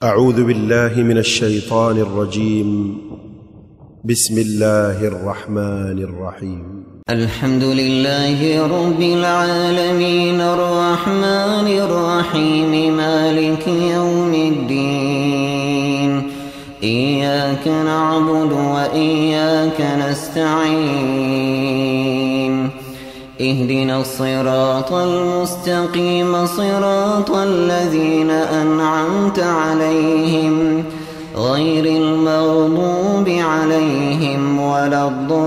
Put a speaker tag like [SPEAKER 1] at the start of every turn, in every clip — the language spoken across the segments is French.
[SPEAKER 1] أعوذ بالله من الشيطان الرجيم. بسم الله الرحمن الرحيم.
[SPEAKER 2] الحمد لله رب العالمين الرحمن الرحيم مالك يوم الدين إياك نعبد وإياك نستعين اهدنا الصراط المستقيم صراط الذين أنعمت عليهم غير المغضوب عليهم ولا الضالين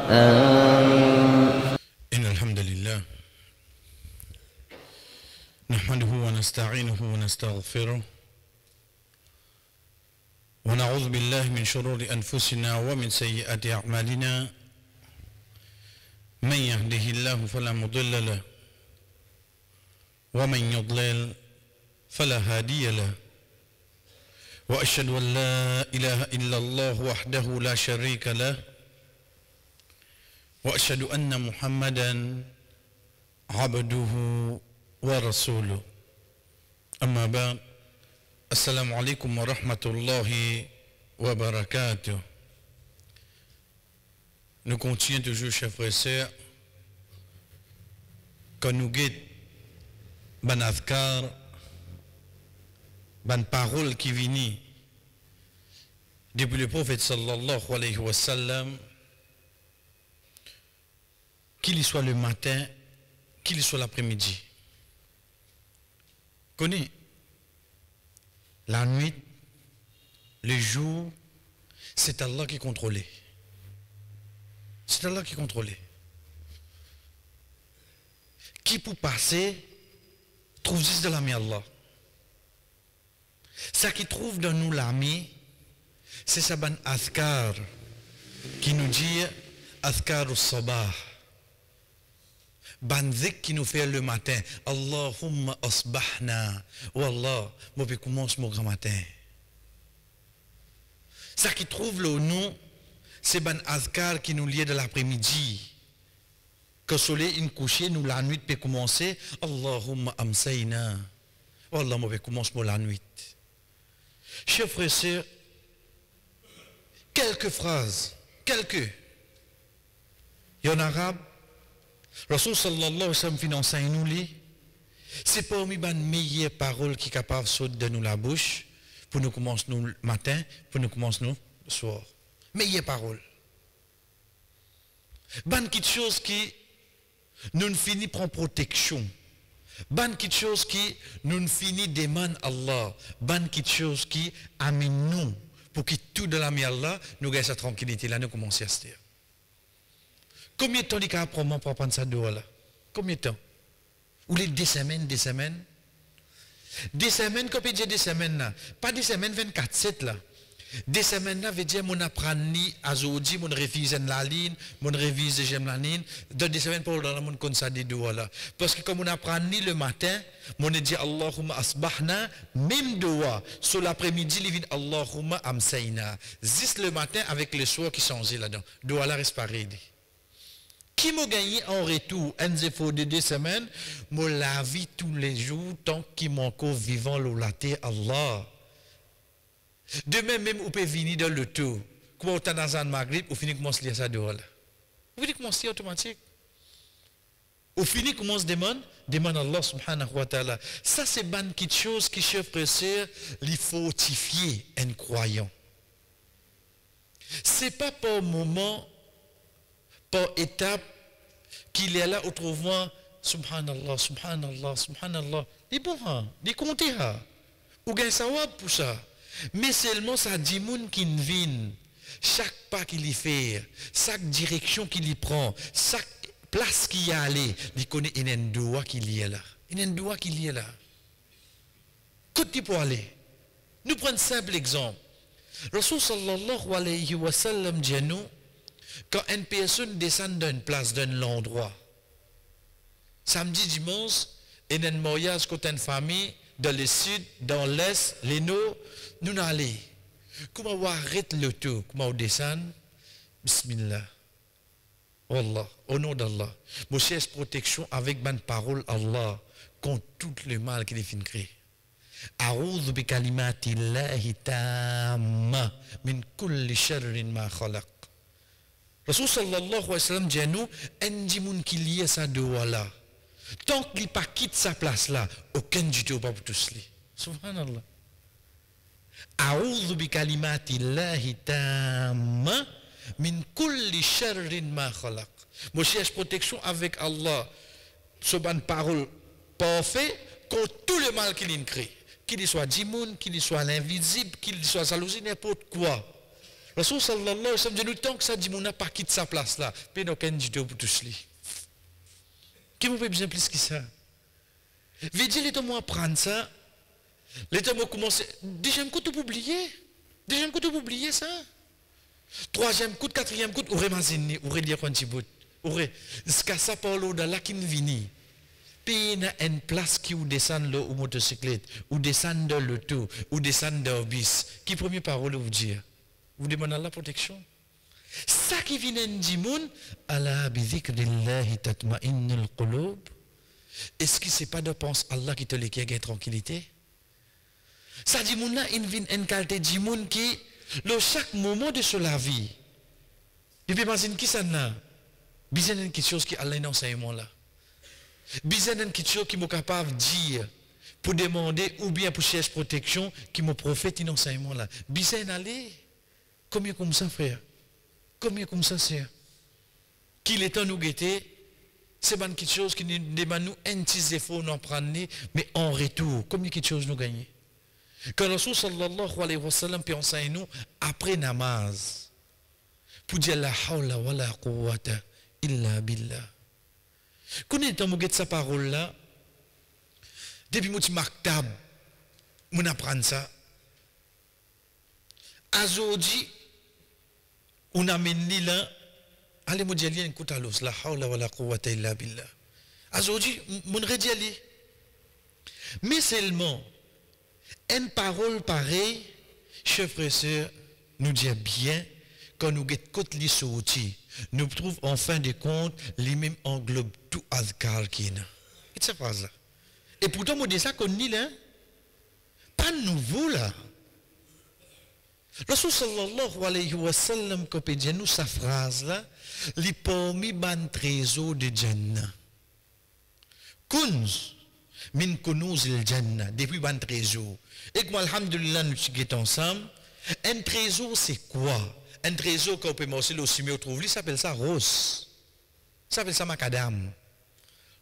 [SPEAKER 2] آمين.
[SPEAKER 3] إن الحمد لله نحمده ونستعينه ونستغفره ونعوذ بالله من شرور أنفسنا ومن سيئات أعمالنا. من يهده الله فلا مضل له ومن يضلل فلا هادي له وأشهد أن لا إله إلا الله وحده لا شريك له وأشهد أن محمدا عبده ورسوله. أما بعد، Assalamu alaikum wa rahmatullahi wa barakatuh. Nous continuons toujours, chers frères et sœurs, quand nous guettons ban azkar, ban parole qui viennent depuis le prophète sallallahu alayhi wa sallam, qu'il soit le matin, qu'il soit l'après-midi. Connais la nuit, le jour, c'est Allah qui contrôle. C'est Allah qui contrôle. Qui pour passer, trouve juste de l'ami Allah. Ça qui trouve dans nous l'ami, c'est ça ban azkar qui nous dit azkar au sabah. Ban zik qui nous fait le matin. Allahumma asbahna. Wallah, moi je commence mon grand matin. Ça qui trouve le nom, c'est ban azkar qui nous lie de l'après-midi. Quand le soleil est couché, nous la nuit peut commencer. Allahumma amsayna. Wallah, moi je commence la nuit. Chers frères et sœurs, quelques phrases, et en arabe, Rasul sallallahu alayhi wa sallam finance nous lit, c'est parmi les meilleures paroles qui sont capables de sortir de nous la bouche pour nous commencer nous le matin, pour nous commencer nous le soir. Meilleures paroles. Ban quelque chose qui nous finit prend protection. Ban quelque chose qui nous finit demande Allah. Ban quelque chose qui amène nous pour que tout de l'ami Allah nous gagne sa tranquillité là nous commencer à se dire. Combien de temps il y a pour prendre ça dehors là? Combien de temps? Ou les 2 semaines? 2 semaines, quand on dit 2 semaines là, pas 2 semaines 24/7 là. 2 semaines là veut dire mon apprendre à aujourd'hui, mon réviser la ligne, mon réviser j'aime la ligne. Dans 2 semaines pour dans mon comme ça des dehors là. Parce que comme on apprend le matin, mon dit Allahumma asbahna, même dehors. Sur l'après-midi, il dit Allahumma amsayna. Juste le matin avec le soir qui change là-dedans. Dehors là reste pareil. Qui m'a gagné en retour un zéro de 2 semaines, moi la vie tous les jours tant qu'il m'en encore vivant l'olaté Allah. Demain même vous pouvez venir dans le tour. Comment on dans un maghrib, vous finissez comment se lire ça dehors là. Vous finissez comment se lire automatique. Vous finissez comment se demande Allah subhanahu wa ta'ala. Ça c'est ban quelque chose qui chef frère les fortifier un croyant. C'est pas par moment, par étape qu'il est là autrement subhanallah subhanallah subhanallah il bon il compte ou gagne sawab pour ça mais seulement ça dit moun qui vient chaque pas qu'il y fait chaque direction qu'il y prend chaque place qu'il y a allé il connaît une doua qu'il y est là côté pour aller nous prenons un simple exemple. Rasul sallallahu alayhi wa sallam dit nous quand une personne descend d'une place, d'un endroit, samedi, dimanche, il y a un mariage côté une famille, dans le sud, dans l'est, les nord, nous allons. Comment on arrête le tout, comment on descend? Bismillah. Allah, au nom d'Allah, moi cherche protection avec ma parole Allah contre tout le mal qu'il est fin créé. A'udhu bi kalimatillahi tamma min kulli sharrin ma khalaq. Rasul sallallahu alayhi wa sallam dit à nous, un moun qui lie sa doua là, tant qu'il pas quitte sa place là, aucun du tout pas pour tous les. Subhanallah. A'udhu bi kalimatillahi tamma min kulli sharrin ma khalaq. Moi cherche protection avec Allah, ce bonne parole parfait contre tout le mal qu'il crée. Qu'il soit djimoun, qu'il soit l'invisible, qu'il soit jalousie, n'importe quoi. Rasul sallallahu alayhi wa sallam dit nous tant que ça djimoun n'a pas quitté sa place là, puis aucun du tout pour tous les. Qui vous fait bien plus que ça? Veut dire les temps moi apprendre ça, les temps moi commencer. Deuxième coup tu oublier, deuxième coup tu oublier ça. Troisième coup, quatrième coup, ou remazini, ou relire quand tu bout, ou jusqu'à ça par l'eau dans la qui vini. Puis il y a une place qui ou descend l'eau ou motocyclette, ou descend dans l'auto, ou descend dans le bus. Qui première parole vous dire? Vous demandez la protection. Ça qui vient de moun, ala bi dhikrillahi tatma'innul qulub. Est-ce que c'est pas de penser Allah qui te le qui a tranquillité? Ça dit moun là, il vient une qualité de moun qui le chaque moment de la vie. Et puis imagine qui ça n'a? Besoin d'une quelque chose qui a l'enseignement là. Besoin d'une quelque chose qui est capable de dire pour demander ou bien pour chercher protection qui me prophète un enseignement là. Besoin d'aller. Combien comme ça frère? Combien comme ça c'est? Qu'il est temps nous guetter, c'est pas quelque chose qui nous demande nous un petit effort nous prendre, mais en retour, combien quelque chose nous gagner? Quand le Rasul sallallahu alayhi wa sallam peut enseigner nous après namaz pour dire la hawla wa la quwwata illa billah. Quand on est en train de sa parole là, depuis que je maktab, on apprend ça. Aujourd'hui, on amène là, allez me dire écoute alors la hawla wa la quwwata illa billah. Aujourd'hui, mon redjali. Mais seulement une parole pareille, chers frères et sœurs, nous dit bien, quand nous guettons côté les sorties, nous trouvons en fin de compte, les mêmes englobent tout azkar qui est. C'est cette phrase là. Et pourtant, on dit ça qu'on dit là, pas nouveau là. Rasul sallallahu alayhi wa sallam, quand il dit nous sa phrase là, les parmi ban trésor de Jannah. Kunz min kunuz il Jannah, depuis ban trésor. Et que moi, alhamdulillah, nous sommes ensemble. Un trésor, c'est quoi? Un trésor qu'on peut manger le simio trouve, il s'appelle ça rose. Ça s'appelle ça macadam.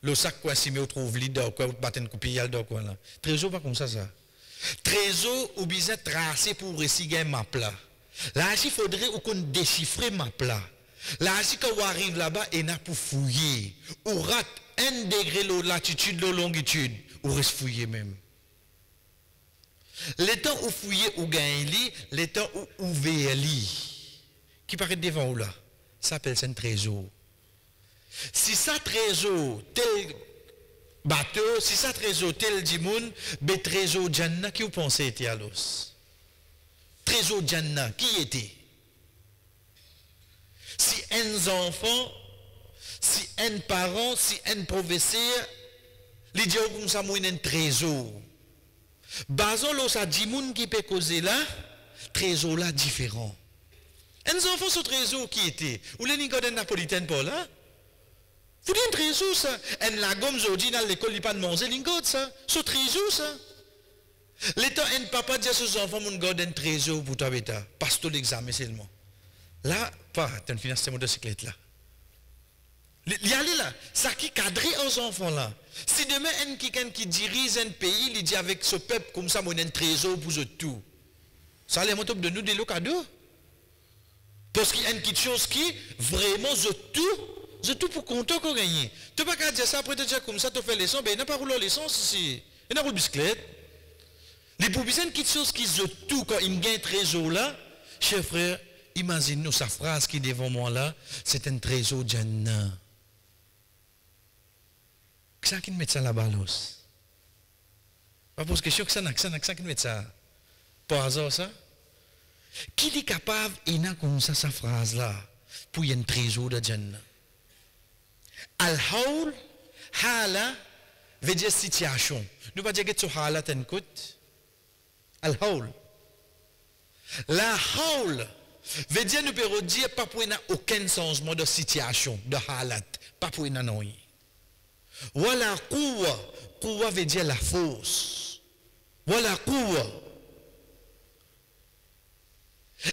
[SPEAKER 3] Le sac quoi simio trouve, il doit quoi battre une coupille, il doit quoi là. Trésor pas comme ça. Trésor ou bien tracé pour réciter un map là. Là, il faudrait qu'on déchiffre map là. Là, quand on arrive là-bas, il y a pour fouiller. Ou rate 1 degré de latitude, de longitude, ou reste fouiller même. Le temps où fouiller ou gagner, le temps où ouvrir qui paraît devant ou là, ça s'appelle un trésor. Si ça trésor tel bateau, si ça trésor tel dimoun, be trésor Jannah qui vous pensez était à l'os? Trésor Jannah qui était? Si un enfant, si un parent, si un professeur, les dit comme ça moi un trésor. Bazon lo sa dimoun qui peut causer là, trésor là différent. Un enfant ce trésor qui était, ou les nicoden napolitaine pour là? Vous dites un trésor ça? Un la gomme aujourd'hui dans l'école il pas de manger lingot ça? Ce trésor ça? L'état un papa dit à ses enfants mon garde un trésor pour toi bêta, passe tout l'examen seulement. Là, pas, tu as une finance de motocyclette là. Il y a là, ça qui cadre aux enfants là. Si demain quelqu'un qui dirige un pays, il dit avec ce peuple comme ça, mon un trésor pour eux tout. Ça les montre de nous des cadeaux. Parce qu'il y a une petite chose qui vraiment je tout pour compter qu'on gagne. Tu ne peux pas dire ça après te dire comme ça, tu fais l'essence, ben il n'a pas roulé l'essence ici. Il n'a pas de bicyclette. Les poubiens une petite chose qui tout quand il gagne un trésor là, chers frères, imaginez-nous sa phrase qui est devant moi là, c'est un trésor Jannah. Ça qui met ça là-bas, pas pose question que ça qui met ça. Par hasard ça. Qui est capable, il a comme ça sa phrase là, pour y a un trésor de Jannah. Al-hawl, hala, veut dire situation. Nous pas dire que tu hala t'écoute. Al-hawl. La hawl veut dire nous pouvons dire pas pour aucun changement de situation, de halat, pas pour non. Wala quwwa, quwwa veut dire la force. Wala quwwa.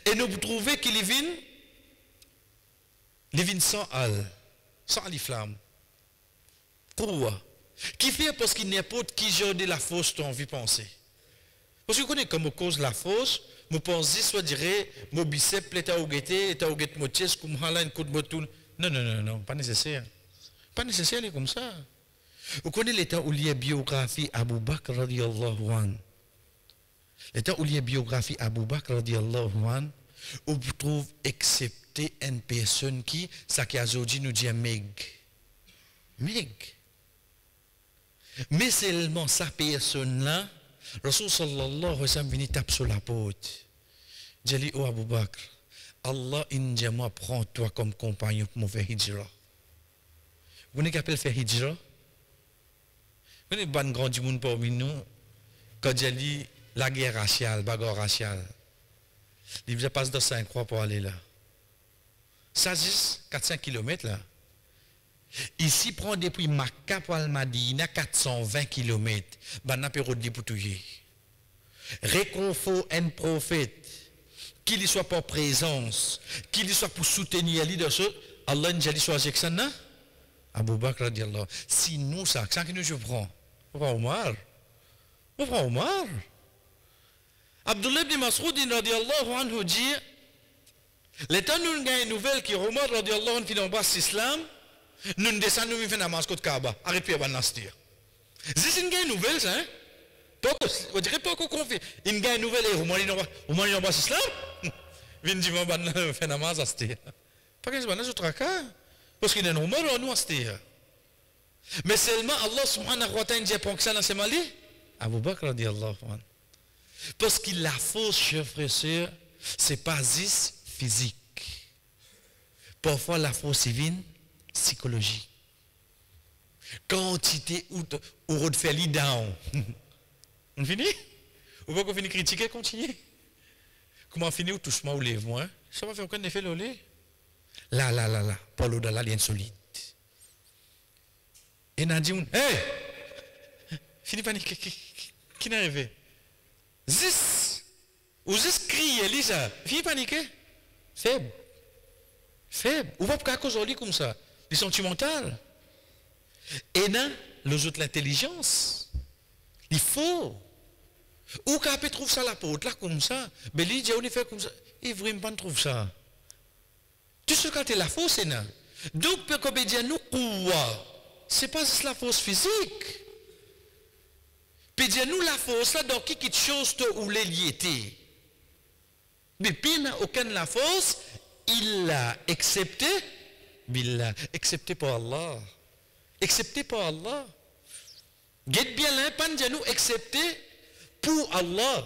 [SPEAKER 3] Et nous trouvons qu'il vient sans al, sans aliflam. Quwwa. Qui fait parce qu'il n'importe qui genre de la force tu as envie de penser. Parce que vous connaissez comme cause la force, vous pensez soit dirait mon biceps l'état au guetté, l'état au guetté mon chest comme hala une coup de bouton. Non, pas nécessaire. Pas nécessaire les comme ça. Vous connaissez l'état où il y a biographie Abu Bakr radiyallahu anhu. L'état où il y a biographie Abu Bakr radiyallahu anhu, où vous trouvez excepté une personne qui, ça qui a aujourd'hui nous dit Meg. Mais seulement sa personne-là, Rasul sallallahu alayhi wa sallam vient taper sur la porte. J'ai dit, oh Abu Bakr, Allah injama prend toi comme compagnon pour me faire hijra. Vous n'avez qu'à faire hijra? Vous n'avez pas de grand du monde parmi nous, quand j'ai dit la guerre raciale, bagarre raciale. Il vous passe de 5 croix pour aller là. Ça, juste 400 km là. Ici, prend depuis Makka pour Al-Madina 420 km. Banna période de poutouiller. Réconfort un prophète, qu'il soit pour présence, qu'il soit pour soutenir les leaders, Allah n'a choisi que ça, non? Abu Bakr radiallahu. Si nous, ça que nous je prends. On prend Omar. Abdullah ibn Mas'ud radiallahu anhu dit, l'état nous avons une nouvelle qui Omar radiallahu anhu dans bas l'islam. Nous descendons, nous faisons la mascotte Kaaba. Arrêtez à Banastir. C'est une nouvelle, ça, hein? On dirait pas qu'on confie. Une nouvelle, et on m'a dit, on va l'islam. Vient dire, on fait la mascotte. Pas que c'est un autre cas. Parce qu'il y a un nombre, on nous astir. Mais seulement Allah subhanahu wa ta'ala dit, pour que ça dans ses mali. Abu Bakr radiallahu anhu. Parce que la force, chers frères et sœurs, c'est pas juste physique. Parfois, la force civile, psychologie. Quantité où on fait les down. On finit? Ou pas qu'on finit critiquer, continuer? Comment finir ou touche-moi ou lève-moi? Ça va faire aucun effet l'olé. Là. Pas l'eau dans la ligne solide. Et n'a dit, hey! Fini panique. Qui n'est arrivé? Zis! Ou juste crier, Lisa. Fini paniquer? Faible. Ou pas pour cause aujourd'hui comme ça? Les sentimentales. Et non, les autres l'intelligence. Il faut. Ou quand on trouve ça la porte là comme ça, mais il dit on fait comme ça. Il vraiment pas trouve ça. Tout ce quand la force c'est non. Donc peut qu'on dire nous quoi? C'est pas juste la force physique. Peut dire nous la force là dans quelque chose où les liété. Mais puis n'a aucune la force, il l'a accepté. Billah, accepté par Allah. Accepté par Allah. Get bien là, pas nous accepter pour Allah.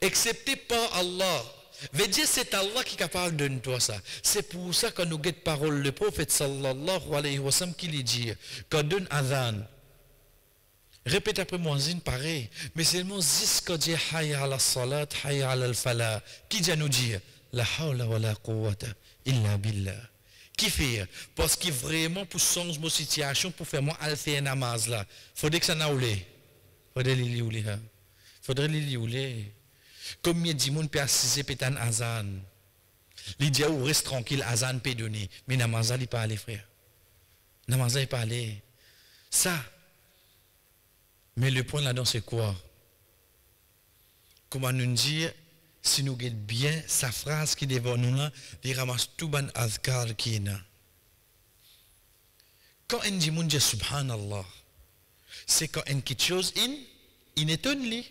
[SPEAKER 3] Accepté par Allah. Veut dire c'est Allah qui est capable de nous donner ça. C'est pour ça que nous avons parole le prophète sallallahu alayhi wa sallam qui lui dit quand donne adhan. Répète après moi zine pareil, mais seulement jusqu'à dire hayya ala salat, hayya ala al falah. Qui dit nous dire la hawla wa la quwwata illa billah. Qui fait? Parce que vraiment pour changer ma situation, pour faire moi al faire namaz là, faudrait que ça n'aoulé. Faudrait les liouler. Comme il dit moun peut assiser pétan azan. Il dit ou reste tranquille azan peut donner, mais namaz il pas aller frère. Namaz il pas aller. Ça. Mais le point là-dedans c'est quoi? Comment nous dire si nous guettons bien sa phrase qui devant nous là, il ramasse tout ban azkar qui est là. Quand on dit mon Dieu subhanallah, c'est quand on quelque chose in étonne.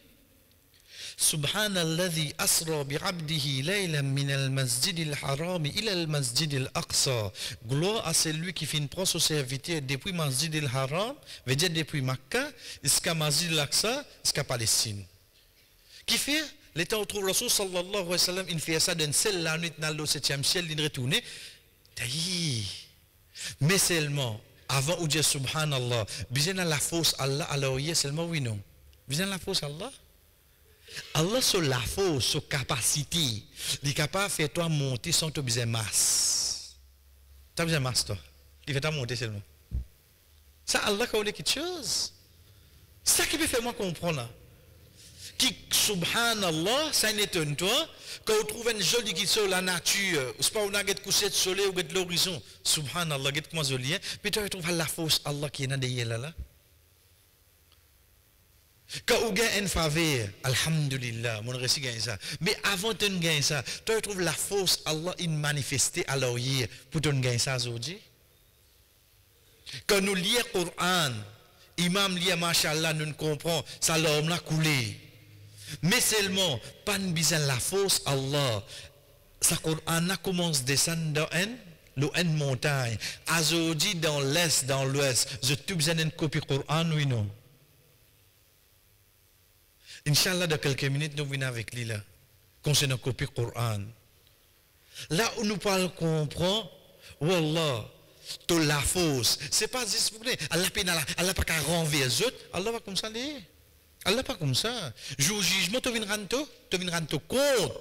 [SPEAKER 3] Subhanalladhi asra bi'abdihi laylan min al-masjid al-haram ila al-masjid al-aqsa. Gloire à celui qui fait prendre son serviteur depuis masjid al-haram, veut dire depuis Makkah, jusqu'à masjid al-aqsa, jusqu'à Palestine. Qui fait l'état où trouve Rasul sallallahu alayhi wa sallam, il fait ça d'une seule la nuit dans le 7e ciel, il retourne. Taï, Mais seulement, avant ou dire subhanallah, besoin de la force Allah, alors il y a seulement oui non. Besoin de la force Allah. Allah sur la force, sur capacité, il est capable de faire toi monter sans te besoin de masse. Tu as besoin de masse toi. Il fait toi monter seulement. Ça Allah connaît quelque chose. Ça qui peut faire moi comprendre là. Qui subhanallah, ça n'étonne toi quand on trouve une jolie qui sur la nature, ou c'est pas on a couché de soleil ou de l'horizon. Subhanallah, get comment joli, puis tu trouves la force Allah qui est dans derrière là. Quand on gagne une faveur, alhamdulillah, mon récit gagne ça. Mais avant de gagner ça, tu trouves la force Allah in manifesté à l'oreille pour te gagner ça aujourd'hui. Quand nous lisons le Coran, Imam lit, machallah, nous comprenons, ça l'homme l'a coulé. Mais seulement, pas besoin de la force Allah. Ça Coran commence à descendre dans une montagne. Aujourd'hui, dans l'est, dans l'ouest, je tout besoin d'une copie Coran, oui, non. Inch'Allah, dans quelques minutes, nous venons avec lui là, concernant la copie Coran. Là où nous parlons, comprend, Wallah, tout la force. C'est pas juste pour Allah pas qu'à renverser les autres, Allah va comme ça aller. Allah pas comme ça. Jour jugement, tu viens rendre compte.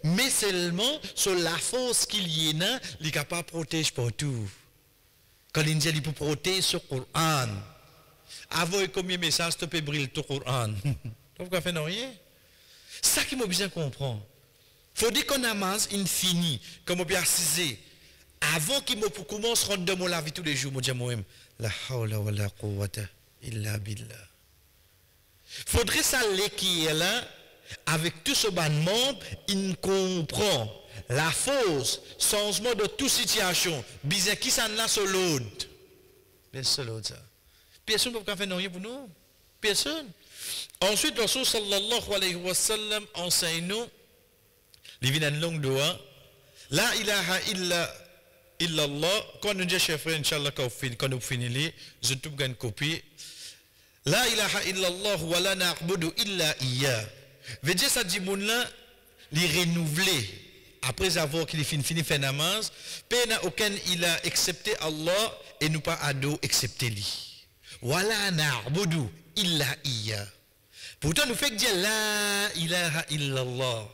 [SPEAKER 3] Mais seulement sur la force qu'il y a, il est capable de protéger partout. Quand il dit qu'il peut protéger ce Coran. Avant combien de messages tu peux briller le Coran. Pourquoi faire rien? Ça qui m'a besoin de comprendre. Il faut dire qu'on amasse infini, comme on peut assiser. Avant qu'il me commence à rendre de mon vie tous les jours, je dis, la hawla wa la quwwata illa billah. Faudrait ça qui est là, avec tout ce ban membre, il comprend la force, changement de toute situation. Bizarre qui s'en a sur l'autre. Personne ça. Personne ne peut faire rien pour nous. Personne. Ensuite, Rasul sallallahu alayhi wa sallam enseigne nous, il vient une longue doigt, la ilaha illallah, quand nous disons, chers frères, Inch'Allah, quand nous finissons, je te donne une copie. La ilaha illallah wa la na'budu illa iya. Veut dire ça dit mon là, les renouveler après avoir qu'il fini fait namaz, peine aucun il a accepté Allah et nous pas ado accepter lui. Wa la na'budu illa iya. Pourtant nous fait dire la ilaha illallah.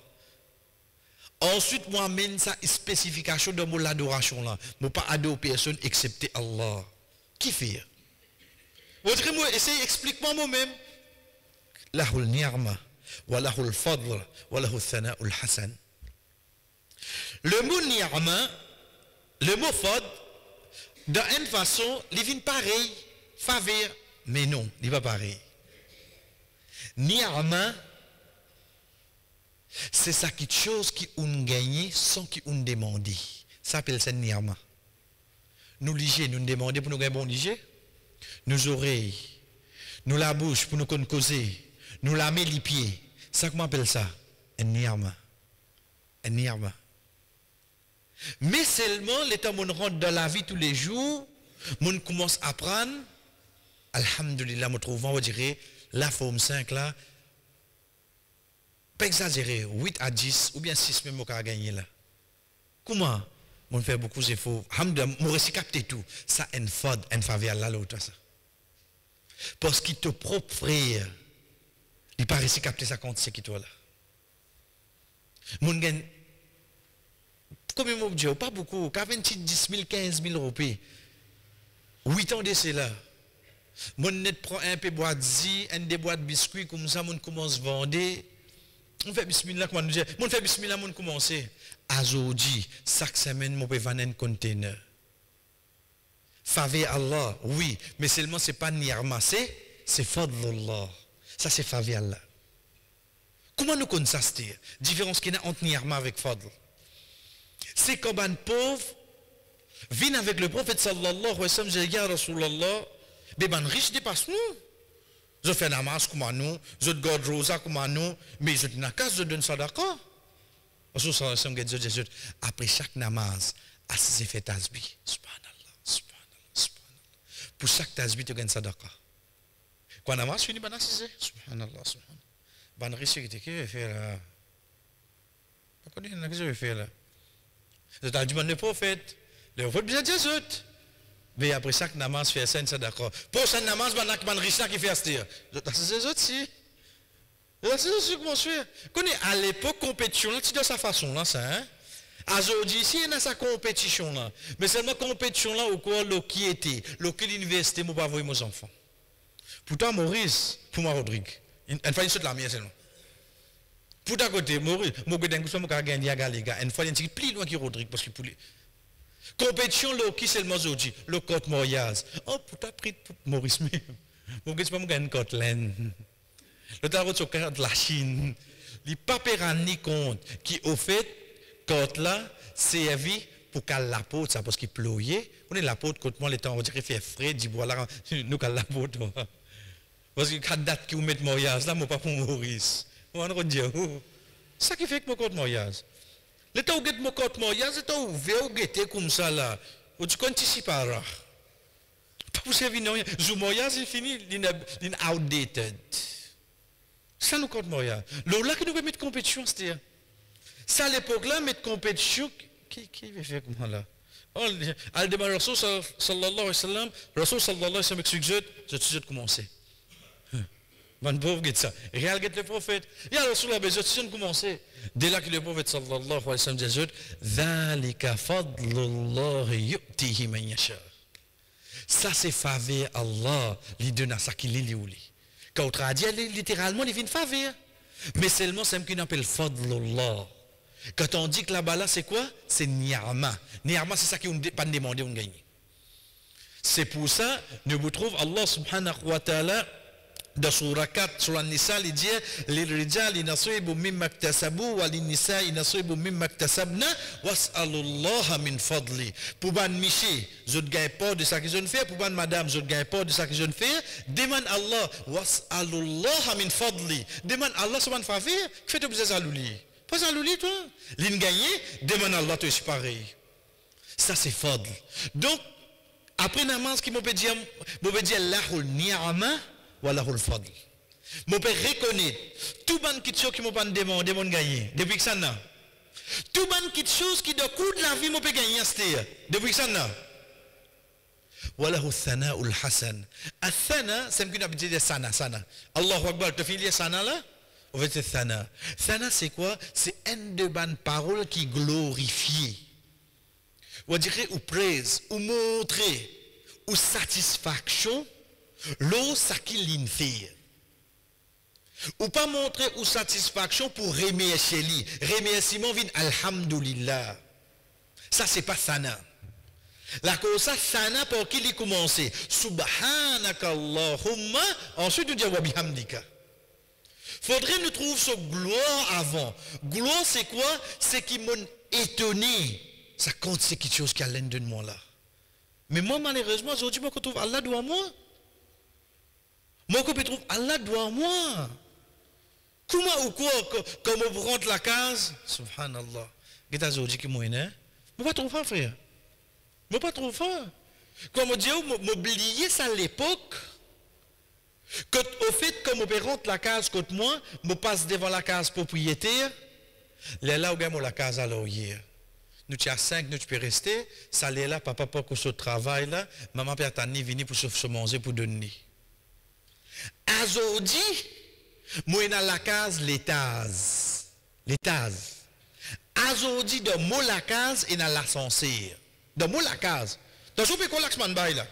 [SPEAKER 3] Ensuite moi amène sa spécification de mon adoration là, moi pas adorer personne excepté Allah. Qui fait? Votre moi, essayez, explique-moi moi-même. Lahul ni'ma, wa lahul fadl, wa lahul thana'ul hasan. Le mot ni'ma, le mot fadl, d'une façon, il vient pareil, faveur, mais non, il va pareil. Ni'ma, c'est ça quelque chose qui on gagné sans qui on demandé. Ça s'appelle ça ni'ma. Nous liger, nous demander pour nous gagner bon liger. Nos oreilles, nous la bouche pour nous causer, nous la met les pieds. Ça comment on appelle ça? Un ni'ma. Un ni'ma. Mais seulement, l'état où on rentre dans la vie tous les jours, on commence à apprendre, alhamdulillah, on trouve, on dirait, la forme 5 là, pas exagérer, 8 à 10, ou bien 6 même, on a gagné là. Comment? On fait beaucoup d'efforts. Alhamdulillah, on réussit à capter tout. Ça, une faute, une faveur là, l'autre, ça. Parce qu'il te propre frère, il pas réussi à capter ça contre ce qui toi là. Mon gain, combien de dit, pas beaucoup, 10 000, 15 000 euros. 8 ans de cela. Mon net prend un peu de boîte zi, un des boîtes de biscuits, comme ça, mon commence à vendre. On fait bismillah, comment nous dire? On fait bismillah, on commence. Aujourd'hui, chaque semaine, on peut vendre un container. Faveur Allah, oui, mais seulement c'est pas ni'ma, c'est fadlullah. Ça c'est faveur Allah. Comment nous connaissons ça? Différence qu'il y a entre ni'ma avec fadl. C'est comme un pauvre vient avec le prophète sallallahu alayhi wa sallam, je dis à Rasulallah, mais ben riche dépasse nous. Je fais namaz comme nous, je garde rosa comme nous, mais je n'ai qu'à je donne sadaqa. Rasul sallallahu alayhi wa sallam dit, après chaque namaz, assis fait tasbih. Subhanallah. Pour chaque tasbih, tu gagnes sadaqa. Quand namaz finit, ben assis. Subhanallah, subhanallah. Ben riche qui te fait là. Qu'est-ce que je vais faire là? Je t'ai dit, le prophète, le prophète bien Jésus. Mais après ça, que namaz fait ça, c'est d'accord. Pour ça, namaz, man riche qui fait ça. C'est ça aussi. C'est ça comment je fais. Connais, à l'époque, compétition, là, tu de sa façon, là, ça, hein. Aujourd'hui, ici, il y a sa compétition, là. Mais seulement compétition, là, au quoi, qui était, qui l'université, moi, pas voir mes enfants. Pourtant, Maurice, pour moi, Rodrigue, il faut une seule la mienne, seulement. Pour ta côté, Maurice, moi, je vais gagner à Galéga. Il faut une petite plus loin que Rodrigue, parce que pour les. Compétition, qui seulement aujourd'hui, le côte Moyaz. Oh, pour ta pris Maurice, mais. Moi, je vais gagner une côte laine. Le tarot sur de la Chine. Il n'y a pas de compte qui, au fait, côte là, servi pour qu'elle la peau, ça, parce qu'il ployait. On est la peau, côte moi, le temps, on dirait qu'il fait frais, dit, voilà, nous, qu'elle la peau, parce que quand date qui vous met Moyaz, là, moi, pas pour Maurice. On va dire, ça qui fait que mon côte Moyaz. Le temps où mon côte Moyaz, le temps où vous guettez comme ça, là, où tu anticipes pas. Pas pour servir, non, le Moyaz, il finit, il est outdated. Ça nous compte Moyaz. Là, qui nous permet de compétition, c'est-à-dire. Ça, à l'époque-là, mettre compétition, qui va faire comment là? Al demande Rasul sallallahu alayhi wa sallam, Rasul sallallahu alayhi wa sallam suggère, je suis commencé. Mon pauvre guette ça. Réal guette le prophète. Ya Rasul a besoin de commencer. Dès là que le prophète sallallahu alayhi wa sallam dit, Dhalika fadlullah yu'tihi man yasha. Ça, c'est faveur Allah, li donne à ça qui li ou li. Quand on traduit, littéralement, il vient de faveur. Mais seulement, c'est ce qu'on appelle fadlullah. Quand on dit que là-bas, là, c'est quoi? C'est ni'ama. Ni'ama, c'est ça qui n'est pas demandé, on gagne. C'est pour ça, nous vous trouvons Allah subhanahu wa ta'ala, dans Surah 4, sur An-Nisa, il dit لِلْرِجَالِ نَصِيبٌ مِمَّا اكْتَسَبُوا وَلِلنِّسَاءِ نَصِيبٌ مِمَّا اكْتَسَبْنَا وَاسْأَلُوا اللَّهَ مِنْ فَضْلِهِ. Pour ban Miché, je ne gagne pas de ça qu'ils ont fait. Pour ban Madame, je ne gagne pas de ça qu'ils ont fait. Demande Allah, وَاسْأَلُوا اللَّهَ مِنْ فَضْلِهِ. Demande Allah sur une faveur. Que fait-tu besoin à l'ouli? Pas à l'ouli, toi. L'in gagné, demande Allah, toi, c'est pareil. Ça, c'est fadl. Donc, après namaz, qui m'a dire lahul ni'ama. Voilà le fadl. Mon père reconnaît tout ban qui chose qui m'ont pas demandé mon gagner depuis que ça n'a. Tout ban qui chose qui de coup de la vie m'ont pas gagner depuis que ça n'a. Voilà le thana ou le hasan. Le thana c'est ce qu'on appelle dire sana. Allahu Akbar, tu finis sana là? En fait c'est thana. Thana c'est quoi? C'est une de ban paroles qui glorifie. On dirait ou praise, ou montrer, ou satisfaction. L'eau, ça qui l'infère. Ou pas montrer ou satisfaction pour remercier lui. Remerciement vient alhamdulillah. Ça, c'est pas sana. La cause ça, sana pour qui il commence. Subhanaka Allahumma. Ensuite, nous disons wa bihamdika. Faudrait nous trouver ce gloire avant. Gloire, c'est quoi? C'est qui m'a étonné. Ça compte, c'est quelque chose qui a l'air de moi là. Mais moi, malheureusement, aujourd'hui, je trouve Allah doit moi. Moi, je trouve Allah doit moi. Comment ou quoi, quand on rentre la case, subhanallah, qu'est-ce que aujourd'hui qui m'a énervé? Je ne pas trop faire, frère. Je ne pas trop faire. Comme on dit, m'oublier ça à l'époque. Au fait, comme on rentre la case contre moi, je passe devant la case propriétaire. Là où on la case à l'oyer. Nous tu as 5, nous tu peux rester. Ça là, papa pas que ce travail là, maman peut t'amener venir pour se manger pour donner. Aujourd'hui, moi dans la case l'étage. Aujourd'hui de moi la case et dans l'ascenseur. De moi la case. Donc je peux qu'on l'axman bail là.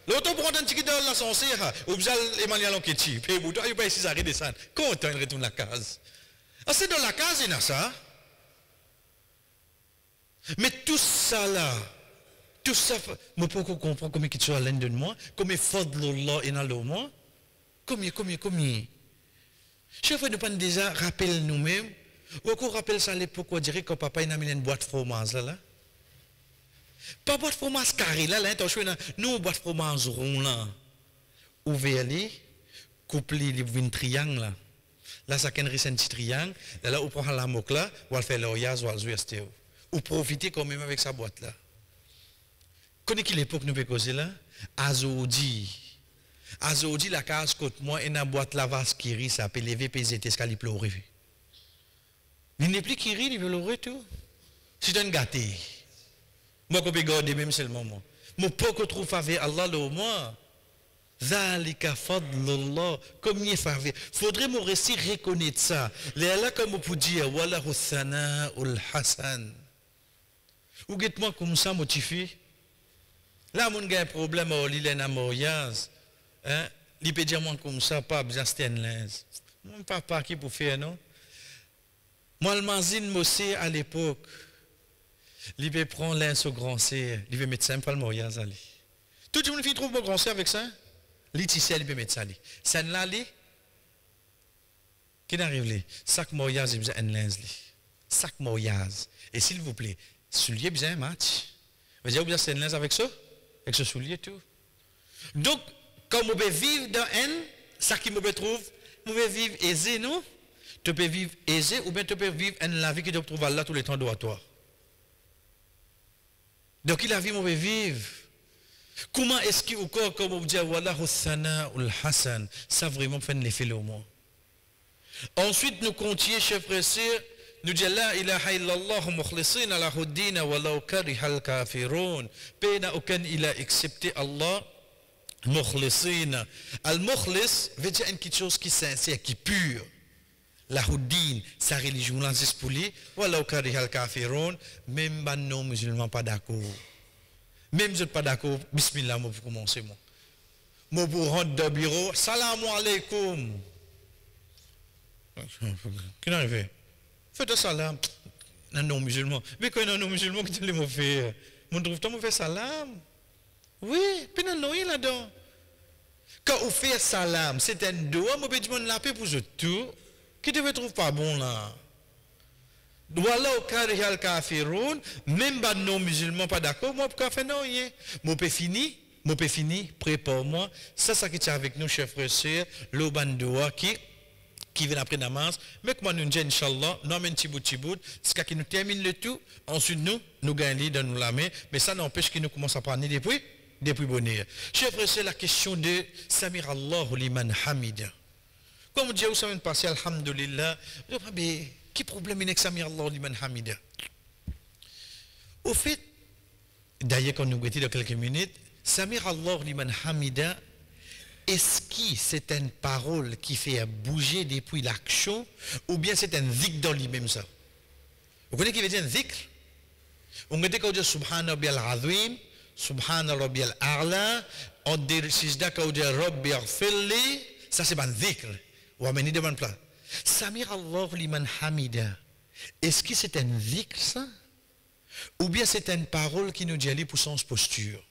[SPEAKER 3] L'auto prend un ticket dans l'ascenseur, ou bien Emmanuel Enquetti, puis vous doit pas ici arrêter descendre. Quand on retourne la case. Ah c'est dans la case il y a ça. Mais tout ça là, tout ça, je peux comprendre comment il est à l'un de moi, comment fadlullah est dans le moi. Combien. Chaque fois nous pas déjà rappelle nous-mêmes, ou qu'on rappelle ça à l'époque, on dirait que papa il a mis une boîte de fromage là. Pas boîte de fromage carré là, nous boîte de fromage rond là. Ouvert li, couplé li une triangle là. Là ça qu'un petit triangle, là on prend la moque là, on va faire l'oyaz ou le zuestéo. Ou profiter quand même avec sa boîte là. Connais qui l'époque nous peut causer là? Azodi, la case côte moi, et une boîte lavage qui rit, ça peut lever PZT, ce qu'il pleure. Il n'est plus qui rit, il veut l'ouvrir tout. C'est un gâté. Moi, je peux garder même seulement moi. Mon pas que trouve avec Allah le moins. Zalika fadlullah, comme il est faveur. Faudrait mon récit reconnaître ça. Là comme on peut dire wallahu sana'ul hasan. Ou guette-moi comme ça motivé. Là mon gars un problème au lilena moyaz. Hein? Il peut dire moi comme ça pas besoin Stenlens. Mon papa qui pour faire non. Moi le mazine mossé à l'époque. Il peut prendre l'un au grand C, il veut mettre ça pas le moyaz ali. Tout le monde fait trouve mon grand C avec ça. L'iticiel il peut mettre ça li. Ça là li. Qui n'arrive li? Sac moyaz il besoin un lens li. Sac moyaz. Et s'il vous plaît, soulier besoin un match. Vous avez besoin un lens avec ça? Avec ce soulier tout. Donc comme on peut vivre dans un, ça qui me trouve, on peut vivre aisé non? Tu peux vivre aisé ou bien tu peux vivre la vie que tu trouves là tous les temps de toi. Donc il a vie on peut vivre. Comment est-ce qu'il encore comme on dit wallahu sana'ul hasan, ça vraiment fait l'effet le mot. Ensuite nous continuons chef frère, nous dit la ilaha illallah mukhlisina lahu ad-din walau karihal kafirun. Pena aucun il a accepté Allah mukhlisina. Al-mukhlis veut dire une petite chose qui sincère, qui pure. Lahu ad-din, sa religion là c'est pour lui, walau karihal kafirun, même ban non musulmans pas d'accord. Même je ne pas d'accord, bismillah, moi pour commencer moi. Moi pour rentrer dans le bureau, salam alaikum. Qui n'arrive? Faites salam. Non musulman. Mais quand non musulman qui te le fait, mon trouve toi fait salam. Oui, puis non il là-dedans. Quand on fait salam, c'est un doigt, moi je dis la paix pour tout. Qui te trouve pas bon là? Walau karihal kafirun, même pas non musulman pas d'accord, moi pour faire non rien. Moi peut fini, prépare-moi. Ça qui est avec nous chers frères et sœurs, le bandoa qui vient après namaz, mais comment nous disons inchallah, nous amène petit bout, c'est qui nous termine le tout, ensuite nous gagnons dans nous la main, mais ça n'empêche que nous commençons à parler depuis bonheur. Chers frères et sœurs, la question de Samir Allah liman hamida. Comme on dit où ça vient de passer alhamdulillah, qui problème avec Samir Allah liman hamida? Au fait, d'ailleurs quand nous goûtons dans quelques minutes, Samir Allah liman hamida, est-ce que c'est une parole qui fait bouger depuis l'action ou bien c'est un zikr dans lui-même ça? Vous connaissez qui veut dire un zikr? On dit qu'on dit Subhana Rabbiyal Azim, Subhana Rabbiyal A'la, on dit Sijda qu'on dit Rabbi Aghfirli, ça c'est un zikr. Ou amener devant le plat. Samir Allah liman hamida. Est-ce que c'est un zikr ça? Ou bien c'est une parole qui nous dit pour son posture?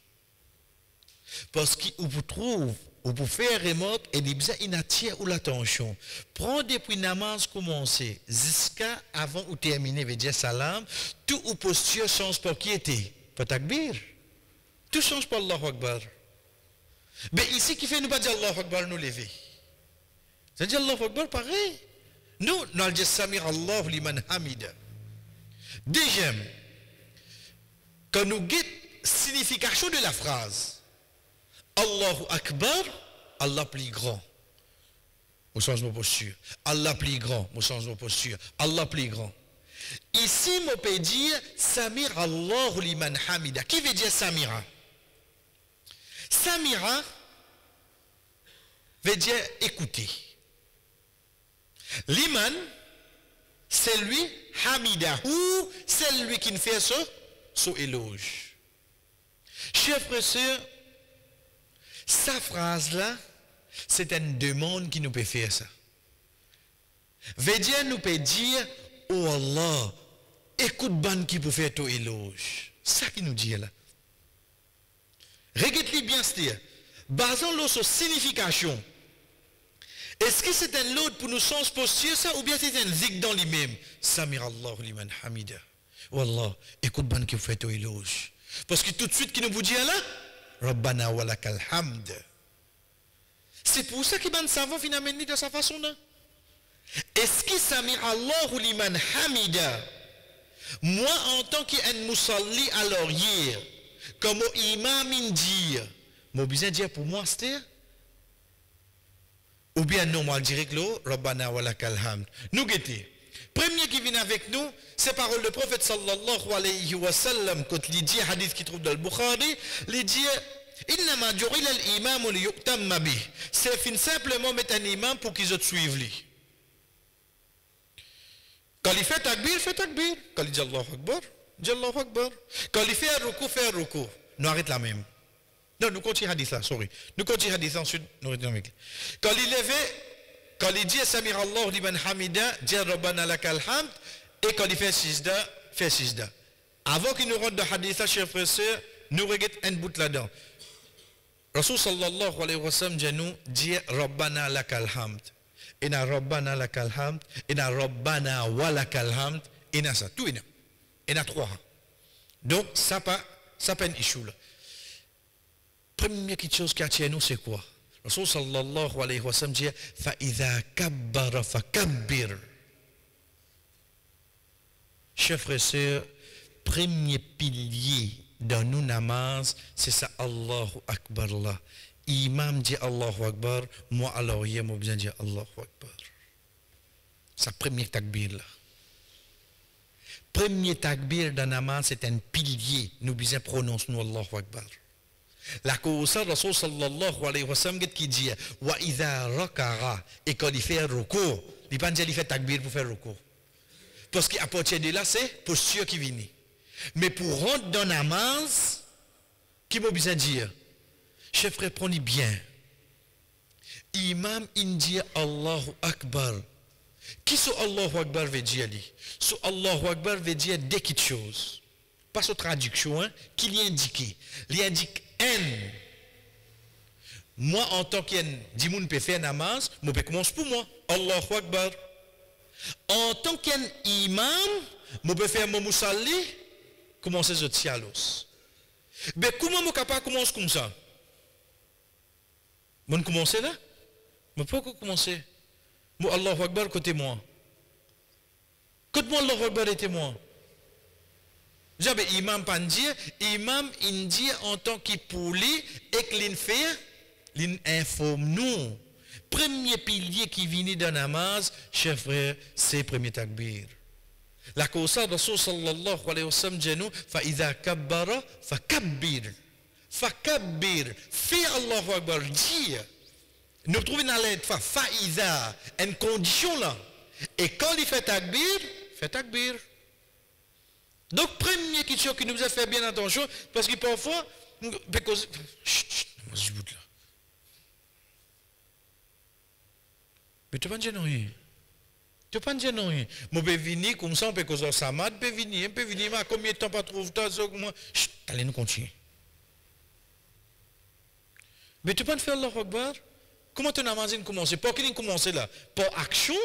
[SPEAKER 3] Parce qu'on vous trouve, ou pour faire remarque, et il y attire ou l'attention. Prends depuis namaz commencer, jusqu'à avant ou terminer, veut dire salam, tout ou posture change pour qui était? Pour takbir. Tout change pour Allahu Akbar. Mais ici, qui fait nous pas dire Allahu Akbar, nous lever. Ça dit Allahu Akbar pareil. Nous allons dire Samir Allah liman hamida. Deuxième, quand nous guettons signification de la phrase, Allahu Akbar, Allah plus grand. Au changement de posture. Allah plus grand. Au changement de posture. Allah plus grand. Ici, on peut dire Samir Allah liman hamida. Qui veut dire Samira? Samira veut dire écouter. Liman, c'est lui, hamida. Ou c'est lui qui fait son éloge. Chers frères et sœurs, sa phrase-là, c'est une demande qui nous peut faire ça. Veut dire, nous peut dire, oh Allah, écoute ban qui peut faire ton éloge. Ça qui nous dit là. Regarde-le bien, c'est-à-dire, basons-le sur signification. Est-ce que c'est un lot pour nous sens posture ça ou bien c'est un zikr dans lui-même? Samir Allah liman hamida. Oh Allah, écoute ban qui peut faire ton éloge. Parce que tout de suite qui nous vous dit là, Rabbana wa lakal hamd. C'est pour ça qu'il ban savant finalement de sa façon là. Est-ce que Samir Allah liman hamida? Moi en tant qu'un musalli à l'orière, comme imam dire, moi besoin dire pour moi c'est ou bien non moi direct là Rabbana wa lakal hamd. Nous guettez. Premier qui vient avec nous, c'est parole du prophète sallallahu alayhi wa sallam, quand il dit, hadith qui trouve dans le Bukhari, il dit, innama ju'ila al-imam li yu'tamma bih. C'est fin simplement mettre un imam pour qu'ils autres suivent lui. Quand il fait takbir, fait takbir. Quand il dit Allahu Akbar, dit Allahu Akbar. Quand il fait un ruku, fait un ruku. Nous arrêtons là même. Non, nous continuons hadith là, sorry. Nous continuons hadith ensuite, nous arrêtons avec. Quand il lève, quand il dit Samir Allah liman hamida, dit Rabbana lakal hamd, et quand il fait sijda, fait sijda. Avant qu'il nous rentre dans hadith là, chers frères et sœurs, nous regardons un bout là-dedans. Rasul sallallahu alayhi wa sallam dit Rabbana lakal hamd. Ina Rabbana lakal hamd, ina Rabbana wa lakal hamd, ina ça, tout ina trois. Donc, ça pas un issue là. Première chose qui attire nous, c'est quoi? Rasul sallallahu alayhi wa sallam dit fa idha kabbara fa kabbir. Chers frères et sœurs, premier pilier dans nos namaz, c'est ça Allahu Akbar là. Imam dit Allahu Akbar, moi alors hier, moi besoin de dire Allahu Akbar. C'est premier takbir là. Premier takbir dans namaz, c'est un pilier. Nous besoin prononcer nous Allahu Akbar. La cause de Rasul sallallahu alayhi wa sallam qui dit wa idha raka'a, et quand il fait un recours, il pas dire il fait takbir pour faire recours. Parce qu'à partir de là, c'est posture qui vient. Mais pour rentrer dans namaz, qui m'a besoin de dire? Chef frère, prenez bien. Imam dit Allahu Akbar. Qui ce Allahu Akbar veut dire? Ce Allahu Akbar veut dire des petites choses. Pas sa traduction, hein, qui lui indique. Il indique un. Moi, en tant qu'un, dit moun peut faire namaz, moi peux commencer pour moi. Allahu Akbar. En tant qu'un imam, moi peux faire mon moussalli, commencer ce tialos. Mais comment moi capable commencer comme ça? Moi commencer là? Mais pourquoi commencer? Moi Allahu Akbar côté moi. Côté moi Allahu Akbar était moi. J'avais imam pas dire, imam indi en tant qu'il pouli et que l'in fait, l'in informe nous. Premier pilier qui vient dans namaz, chers frères, c'est premier takbir. La cause de Rasul sallallahu alayhi wa sallam dit nous, fa idha kabbara fa kabbir. Fa kabbir. Fais Allahu Akbar, dire. Nous trouvons dans l'aide fa idha, une condition là. Et quand il fait takbir, fait takbir. Donc, première question qui nous a fait bien attention, parce que parfois, because, chut, là. Mais tu ne peux pas dire non. Tu ne peux pas dire non. Moi, je peux venir comme ça, on peut causer Samad, peut venir, mais combien de temps pas trouve ça, moi, chut, allez, nous continuer. Mais tu ne peux pas faire Allah Akbar. Comment tu as commencé? Pour qu'il commence là? Pour action?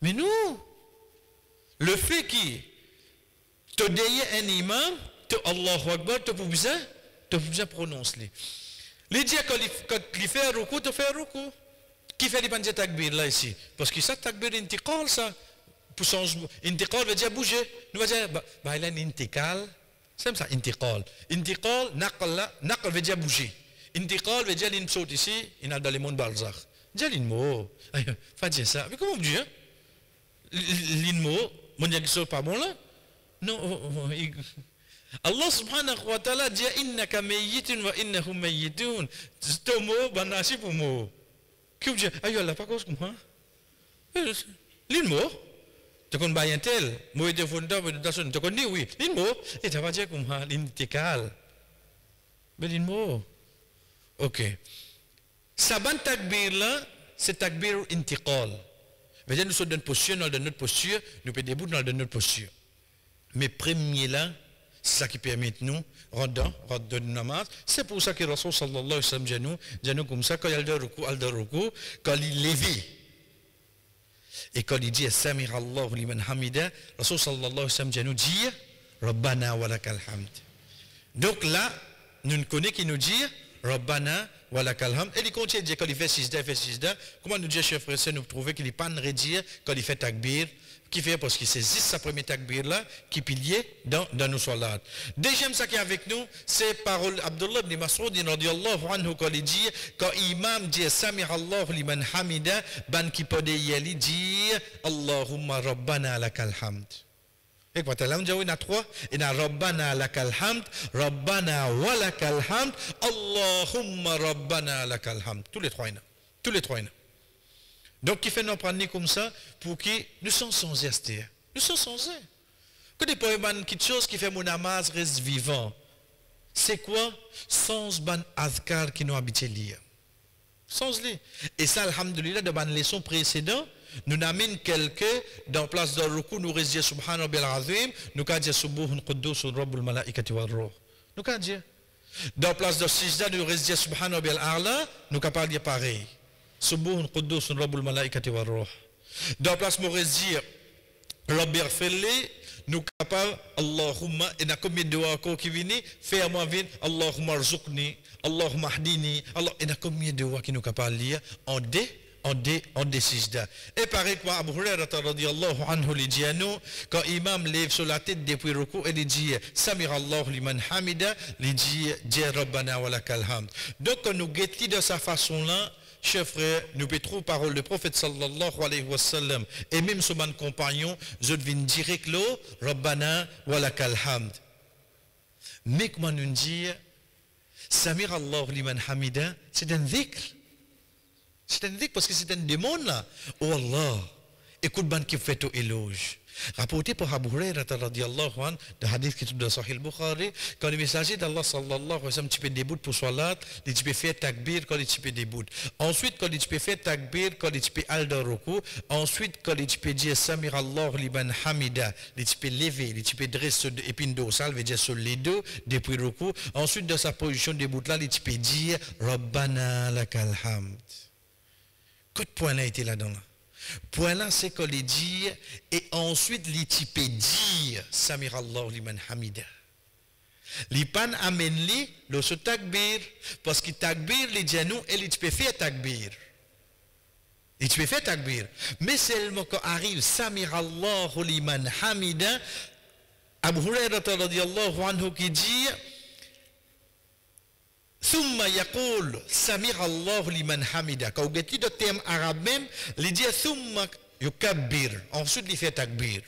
[SPEAKER 3] Mais non. Le fait qu'il te déie un imam, tu Allahu Akbar, tu peux bien prononcer. Les dire quand il fait un ruku, tu fais un ruku. Qui fait les bandes takbir là ici? Parce que ça, takbir intiqal, ça. Pour changer, intiqal veut dire bouger. Nous va dire, bah, il a un intiqal. C'est ça, intiqal. Intiqal, naqal veut dire bouger. Intiqal veut dire l'in saute ici, il a dans le monde barzakh. Dis l'in mot. Faut dire ça. Mais comment on dit, hein? L'in mot, mon dieu qui sort pas bon là? Non, Allah subhanahu wa ta'ala dit innaka mayyitun wa innahum mayyitun. C'est un mot, banasi pour mot. Qui vous dit, aïe, Allah, pas cause comme ça. L'in mot, tu connais bien tel, moi, je te tu connais, oui. L'in mot, et tu vas dire comme ça, l'intikal. Mais l'in mot, ok. Saban takbir là, c'est takbir intiqal. Mais nous sommes dans notre posture, dans notre posture, nous pouvons debout dans notre posture. Mais premier là, c'est ça qui permet nous, rentrer dans namaz. C'est pour ça que Rasul sallallahu alayhi wa sallam dit nous comme ça, quand il y a le ruku, quand il lève, et quand il dit Samir Allah liman hamida, Rasul sallallahu alayhi wa sallam dit Rabbana wa lakal hamd. Donc là, nous connaissons qui nous dit Rabbana wa lakal hamd. Et il continue de dire quand il fait sijda, comment nous dire, chers frères et sœurs, nous trouvons qu'il n'est pas de redire quand il fait takbir, qui fait parce qu'il saisit sa première takbir là, qui pilier dans nos salats. Deuxième ça qui est avec nous, c'est parole Abdullah ibn Mas'ud radiyallahu anhu quand il dit, quand imam dit Samir Allah liman hamida, ban qui peut dire Allahumma Rabbana lakal hamd. Et quoi, là, on a trois, il y a Rabbana lakal hamd, Rabbana wa lakal hamd, Allahumma Rabbana lakal hamd. Tous les trois, tous les trois. Donc, qui fait nous prendre comme ça, pour que nous sommes sans rester. Nous sommes sans air. Que des poèmes, quelque chose qui fait mon namaz reste vivant. C'est quoi? Sans ban azkar qui nous habitué lire. Sans lire. Et ça, alhamdulillah, de ban leçon précédente, nous n'amène quelqu'un dans place de ruku, nous résidons subhanahu bil azim, nous qu'à dire subuhun quddus rabbul malaikati wal ruh. Nous qu'à dire. Dans place de sijda, nous résidons subhanahu bil a'la, nous qu'à pas dire pareil. Subuhun quddus rabbul malaikati wal ruh. Dans place nous résidons rabbi ighfirli, nous capables Allahumma, et n'a combien de doigts encore qui viennent, fais-moi vite Allahumma arzuqni, Allahumma hdini, Allah, et n'a combien de doigts qui nous capables de lire en des sijda. Et pareil quoi, Abu Hurairah radiyallahu anhu li dit à nous, quand imam lève sur la tête depuis le ruku, il dit Samir Allah liman hamida, il dit Rabbana wa lakal hamd. Donc quand nous guettons de sa façon là, chers frères, nous pouvons trouver parole du prophète sallallahu alayhi wa sallam, et même ce man compagnon, je viens direct là, Rabbana wa lakal hamd. Mais comment nous dire, Samir Allah liman hamida, c'est un dhikr. C'est un dhikr parce que c'est un démon là. Oh Allah, écoute ban qui fait au éloge. Rapporté par Abu Hurairah radiyallahu anhu, de hadith qui est dans Sahih Bukhari, quand le messager d'Allah sallallahu alayhi wa sallam, tu peux débout pour salat, tu peux faire takbir quand tu peux débout. Ensuite, quand tu peux faire takbir, quand tu peux al roku, ensuite, quand tu peux dire Samir Allah liman hamida, tu peux lever, tu peux dresser épine dorsale, veut dire sur les deux, depuis roku. Ensuite, dans sa position débout là, tu peux dire Rabbana lakal hamd. Quel point là était là-dedans là? Point là, c'est qu'on les dit, et ensuite, les types dire Samir Allah liman hamida. Les pan amène li, le se takbir, parce que takbir, les djanou, et les types fait takbir. Et tu peux faire takbir. Mais seulement quand arrive Samir Allah liman hamida, Abu Hurairah radiyallahu anhu qui dit, ثم يقول سمع الله لمن حمده. Quand vous avez le terme arabe même, il dit ثم يكبر. Ensuite, il fait takbir.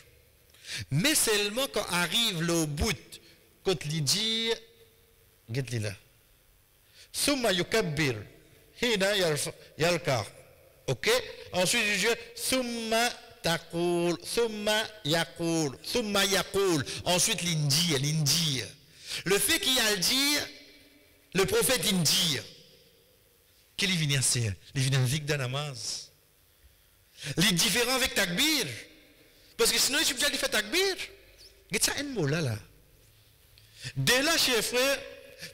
[SPEAKER 3] Mais seulement quand arrive le bout, quand il dit, regardez là. ثم يكبر. هنا يركع. Ok? Ensuite, il dit ثم تقول. ثم يقول. ثم يقول. Ensuite, l'indie. Le fait qu'il a le dire, le prophète il dit qu'il vient faire, il vient avec dans namaz. Il est différent avec takbir. Parce que sinon, il suffit de faire takbir. Il y a un mot là. Dès là, chers frères,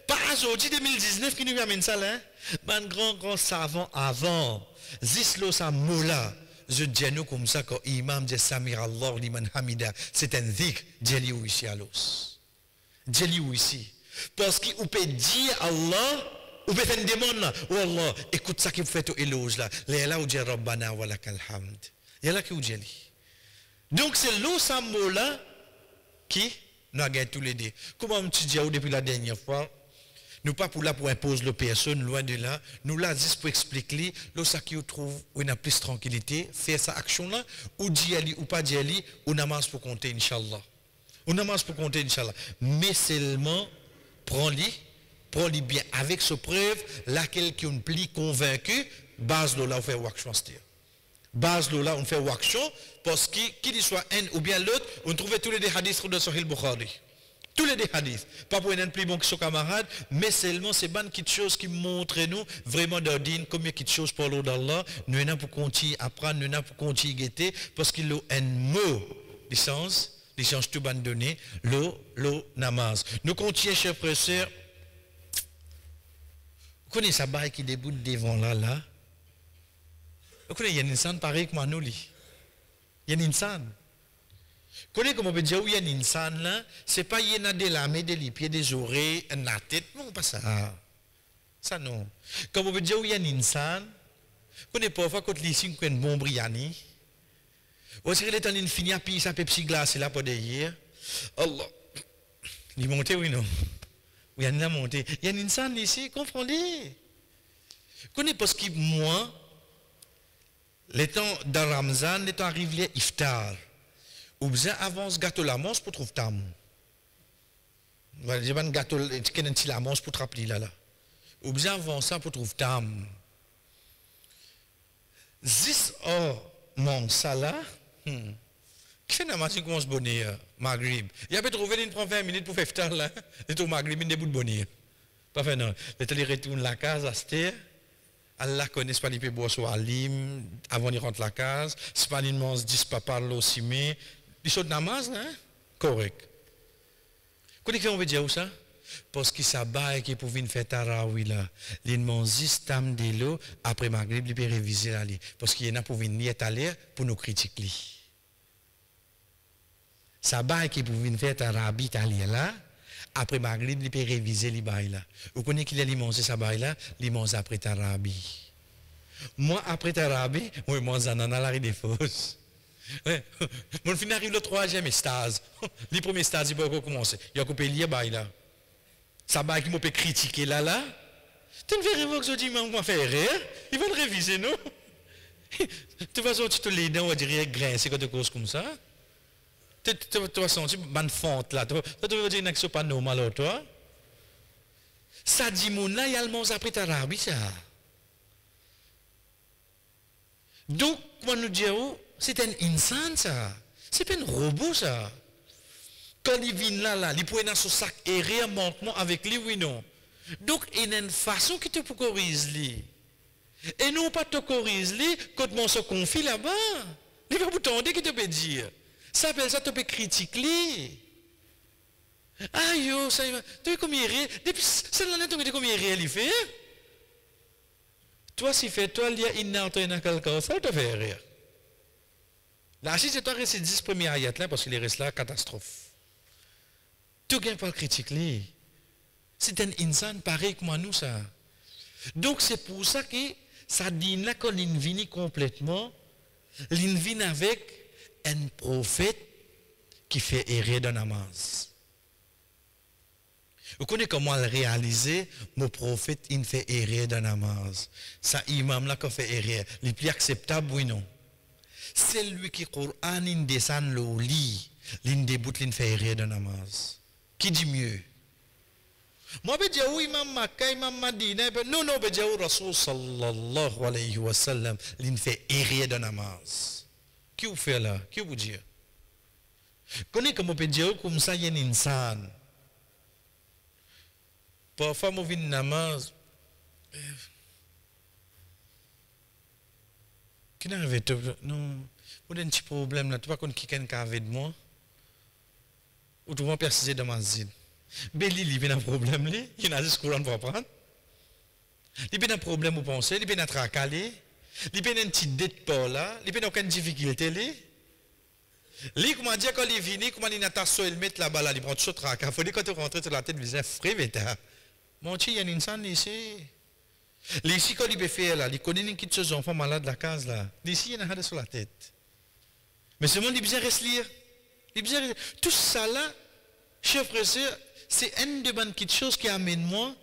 [SPEAKER 3] pas aujourd'hui 2019 qui nous amène ça là. Un grand savant avant. Zislo sa mot là. Je dis nous comme ça quand imam dit Samir Allah liman hamida. C'est un dhikr. Dis-le ici à l'os. Dis-le ici. Parce qu'on peut dire Allah, on peut faire une demande là. Oh Allah, écoute ça qui vous fait au éloge là. Là où dit Rabbana wa lakal hamd. Il y a là qui vous dit. Donc c'est l'eau sambo là qui nous a gagné tous les deux. Comment tu dis depuis la dernière fois, nous pas pour là pour imposer le personne loin de là. Nous là juste pour expliquer l'eau ça qui vous trouve où il y a plus tranquillité, faire sa action là, ou d'y aller ou pas d'y aller, ou namaz pour compter Inch'Allah. Ou namaz pour compter Inch'Allah. Mais seulement prends-les bien avec ce preuve, laquelle qui est plus convaincu, base de là on fait action. Base de là on fait action, parce que qu'il soit un ou bien l'autre, on trouve tous les hadiths de Sahih Bukhari. Tous les hadiths. Pas pour un plus bon que son camarade, mais seulement c'est bonne quelque chose qui montre nous vraiment d'ordine, combien quelque chose pour l'eau d'Allah, nous n'avons pour continuer à apprendre, nous n'avons pour continuer à guetter, parce qu'il y a un mot, licence tout abandonné, l'eau namaz. Nous continuons, chers frères et sœurs. Vous connaissez ça bail qui déboute devant là? Vous connaissez, il y a une insan pareil que moi, nous, il y a une insan. Vous connaissez comment on peut dire, où il y a une insan là? C'est pas il y a des lames, des pieds, des oreilles, la tête, non, pas ça. Ça non. Comme on peut dire, il y a un insan, on est parfois quand les signes qu'on bon briani. Ou si il est en une finie, puis ça Pepsi glace là pour derrière. Allah. Il monte, oui, non. Oui, il y a monté. Il y a un insan ici, comprenez. Connais parce que moi, les temps de Ramzan, les temps arrivent iftar. Ou bien avant ce gâteau la manche pour trouver tam. Voilà, j'ai un gâteau qui est la manche pour te rappeler là. Ou bien avant ça pour trouver tam. 10 heures, mon ça là. Qui fait la machine commence bonheur, Maghrib. Il y a peut trouvé une prend 20 minutes pour faire iftar là. Et tout Maghrib, il y a des bouts de bonheur. Pas fait non. Les retourne la case à cette Allah connaît pas les peut boire sur Alim avant de rentrer la case. C'est pas une mange 10 pas parler aussi mais ils sont namaz hein correct. Qu'est-ce qu'on veut dire ça? Parce que ça bail qui pour venir faire tarawih là, les mange 10 tam de l'eau après Maghrib il peut réviser là parce qu'il y en a pour venir à l'air pour nous critiquer. Ça bail qui pour venir faire tarawih là après Maghrib, il peut réviser les bails là. Vous connaissez qu'il a manger ça bail là, il mange après Tarabi. Moi, après Tarabi, moi, je mange à la des fausses. Mon fin arrive le troisième stage. Le premier stage, il peut commencer. Il a coupé les bails là. Ça bail qui m'a peut critiquer là. Tu ne verras pas que je dis, mais on va faire rire. Ils vont le réviser, non? De toute façon, tu te les dents, on va dire, grincer quand tu causes comme ça. Tu vas sentir une fente là. Tu vas dire que ce n'est pas normal, toi. Ça dit, mon là, il y a le monde après Tarabi, ça. Donc, comment nous dire, c'est un insan, ça. C'est pas un robot, ça. Quand il vient là, il peut dans son sac et rien manquement avec lui, oui, non. Donc, il y a une façon qui te peut corriger. Et non pas te corriger quand on se confie là-bas. Il va vous tendre qui te peut dire. Ça appelle ça, tu peux critiquer. Ah yo, ça y va. Tu es comme il est. Depuis celle-là, tu es comme il fait. Toi, si fait, toi, il y a une autre et quelqu'un, ça te fait rire. Là, si c'est toi qui 10 premiers ayats là, parce qu'il reste là, catastrophe. Tu ne pas le critiquer. C'est un insan pareil que moi, nous, ça. Donc, c'est pour ça que ça dit là, quand il vient complètement, il vient avec un prophète qui fait errer dans la namaz. Vous connaissez comment le réaliser? Mon prophète, il fait errer dans la namaz. Ça, imam là, qui fait errer. Le plus acceptable, oui, non. C'est lui qui, Coran, il descend le lit, il déboute, il fait errer dans la namaz. Qui dit mieux? Moi, je dis, oui, imam Makkah, imam Madina. Non, non, je dis, Rasul sallallahu alayhi wa sallam, il fait errer dans la namaz. Qui vous fait là? Qui vous dit? Connaissez comment on peut dire comme ça, il y a un insan. Parfois, je viens namaz. Qui n'a pas de non, vous avez un petit problème là. Tu vois qu'on qui est avec moi? Ou tu vas persister dans ma zine? Mais il y a un problème, il y a un courant pour apprendre. Il y a un problème pour penser, il y a un tracalé. Il n'y a pas une petite dette pour là, il n'y a aucune difficulté. Lui, comment dire, quand il vient, comment il n'a pas il met là-bas, là, il prend tout ce trac. Il faut dire quand tu rentres sur la tête, il dit, frère, mon petit, il y a une insan ici. Ici, quand il peut faire là, il connaît une petite enfant malade de la case là. Ici, il y a un sur la tête. Mais ce monde, il bien reste lire. Tout ça là, chef frère, c'est une de bonnes petites choses qui amène moi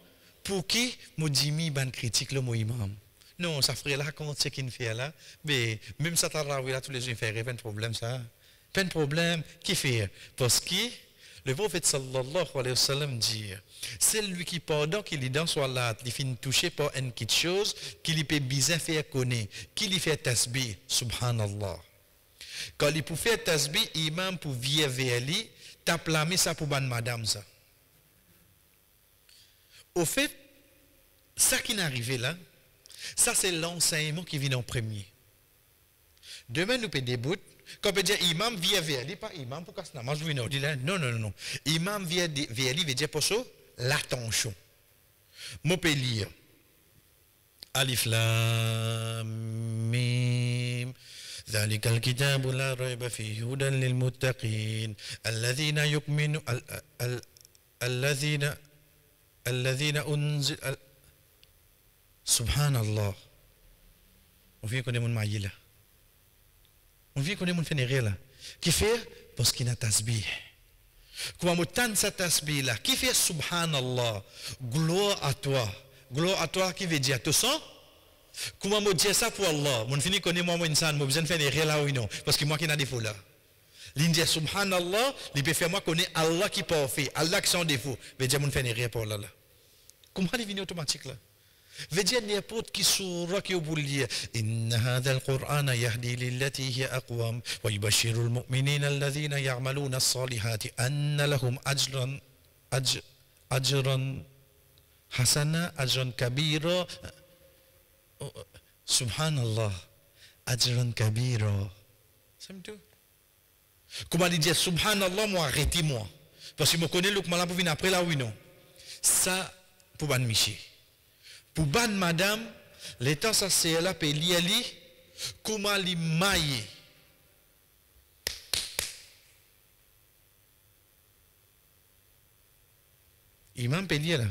[SPEAKER 3] pour qui me dit, bonne critique le mot imam. Non, ça ferait là, comment c'est qu'il fait là? Mais même ça t'a ravi là, tous les jours, il fait pas de problème, ça. Pas de problème, qui fait? Parce que le prophète sallallahu alayhi wa sallam dit, c'est lui qui, pendant qu'il est dans son salat, il finit touché par une petite chose, qu'il peut bien faire connaître, qu'il fait tasbih, subhanallah. Quand il peut faire tasbih, imam pour venir vers lui, t'as plamé ça pour bonne madame, ça. Au fait, ça qui est arrivé là, ça, c'est l'enseignement qui vient en premier. Demain, nous pouvons débouter. Quand on peut dire imam vient vers lui, pas imam pour casser la manche, non, non, non. Imam vient vers lui, veut dire pour ça, l'attention. Je peux lire. Alif Lam Mim. ذلك الكتاب لا ريب فيه هدى للمتقين الذين يؤمنون الذين أنزل Subhanallah. On vient connaître mon maïe là. On vient connaître mon fénéré là. Qui fait? Parce qu'il a tasbih. Comment on tente sa tasbih là? Qui fait Subhanallah? Gloire à toi. Gloire à toi qui veut dire tout ça? Comment on dit ça pour Allah? Mon fini connaît moi insan, moi besoin de fénéré là ou non? Parce que moi qui n'a défaut là. L'Indien Subhanallah, il peut faire moi connaître Allah qui peut faire, Allah qui sans défaut. Veut dire mon fénéré pour Allah là. Comment il vient automatique là? Veut dire n'importe qui surah qui vous lire. Inna hadha al-Qur'ana yahdi lillati hiya aqwam wa yubashshiru al-mu'minina alladhina ya'maluna as-salihati anna lahum ajran hasana ajran kabira. Subhanallah, ajran kabira. C'est tout. Comment il dit Subhanallah, moi arrêtez-moi. Parce que je connais le malin pour venir après là, oui non. Ça, pour ban Miché. Pour ban madame, l'état ça c'est là, puis li, comment li maille. Imam peut lire là.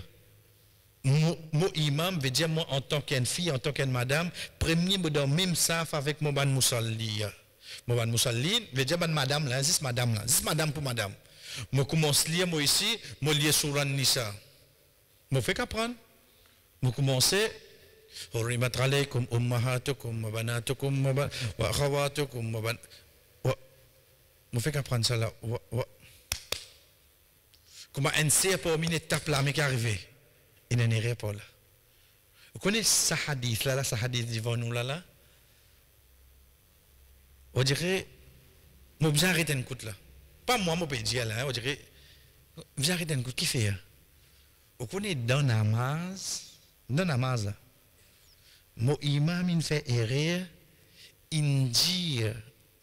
[SPEAKER 3] Mon imam veut dire moi en tant qu'une fille, en tant qu'une madame, premier me donne même ça avec mon ban moussalli. Mon ban moussalli veut dire ban madame là, c'est madame là, c'est madame pour madame. Je commence à lire moi ici, je lis Surah Nisa. Je fais qu'apprendre. Je commence حرمت عليكم أمهاتكم وبناتكم وأخواتكم je fais qu'apprendre ça là. Comment un sait pour une étape là mais qui arrive. Il n'en est rien pas là. Vous connaissez ce hadith là, ce hadith devant nous là? On dirait, je vais arrêter un coup là. Pas moi, je peux dire là, on dirait, je vais arrêter un coup. Qui fait? Vous connaissez dans namaz là. Mon imam il fait erreur, il dit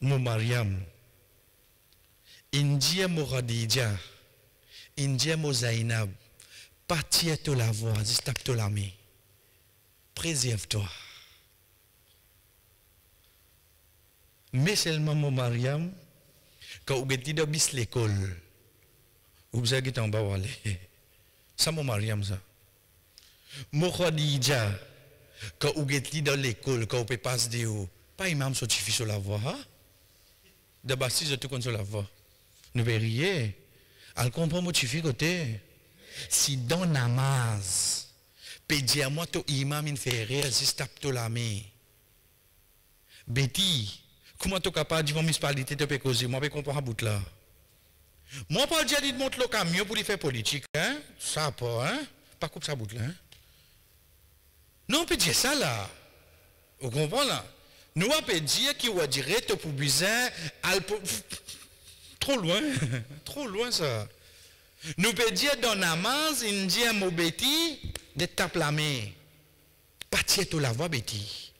[SPEAKER 3] mon Mariam, il dit mon Khadija, il dit mon Zainab. Partir de la voix, tape de la main. Préserve-toi. Mais seulement mon Mariam, quand vous êtes dans l'école, vous êtes en bas. Ça, mon Mariam, ça. Mon Khadija, quand vous êtes dans l'école, quand vous pouvez passer de haut, pas imam suffit sur la voix. D'abord, si je te connais sur la voix, ne vais rien. Elle comprend mon suffit côté. Si dans namaz, peut dire moi to imam in fait rire, si tape to la main. Betty, comment tu capable de dire municipalité te peut causer, moi peux comprendre bout là. Moi pas dire de monter le camion pour lui faire politique, hein? Ça pas, hein? Pas coupe ça bout là, hein? Non, on peut dire ça là. Vous comprenez là? Nous on peut dire qu'il va dire pour besoin trop loin, trop loin ça. Nous pouvons dire dans namaz, il dit à mon Betty de taper la main. Partir de la voix Betty.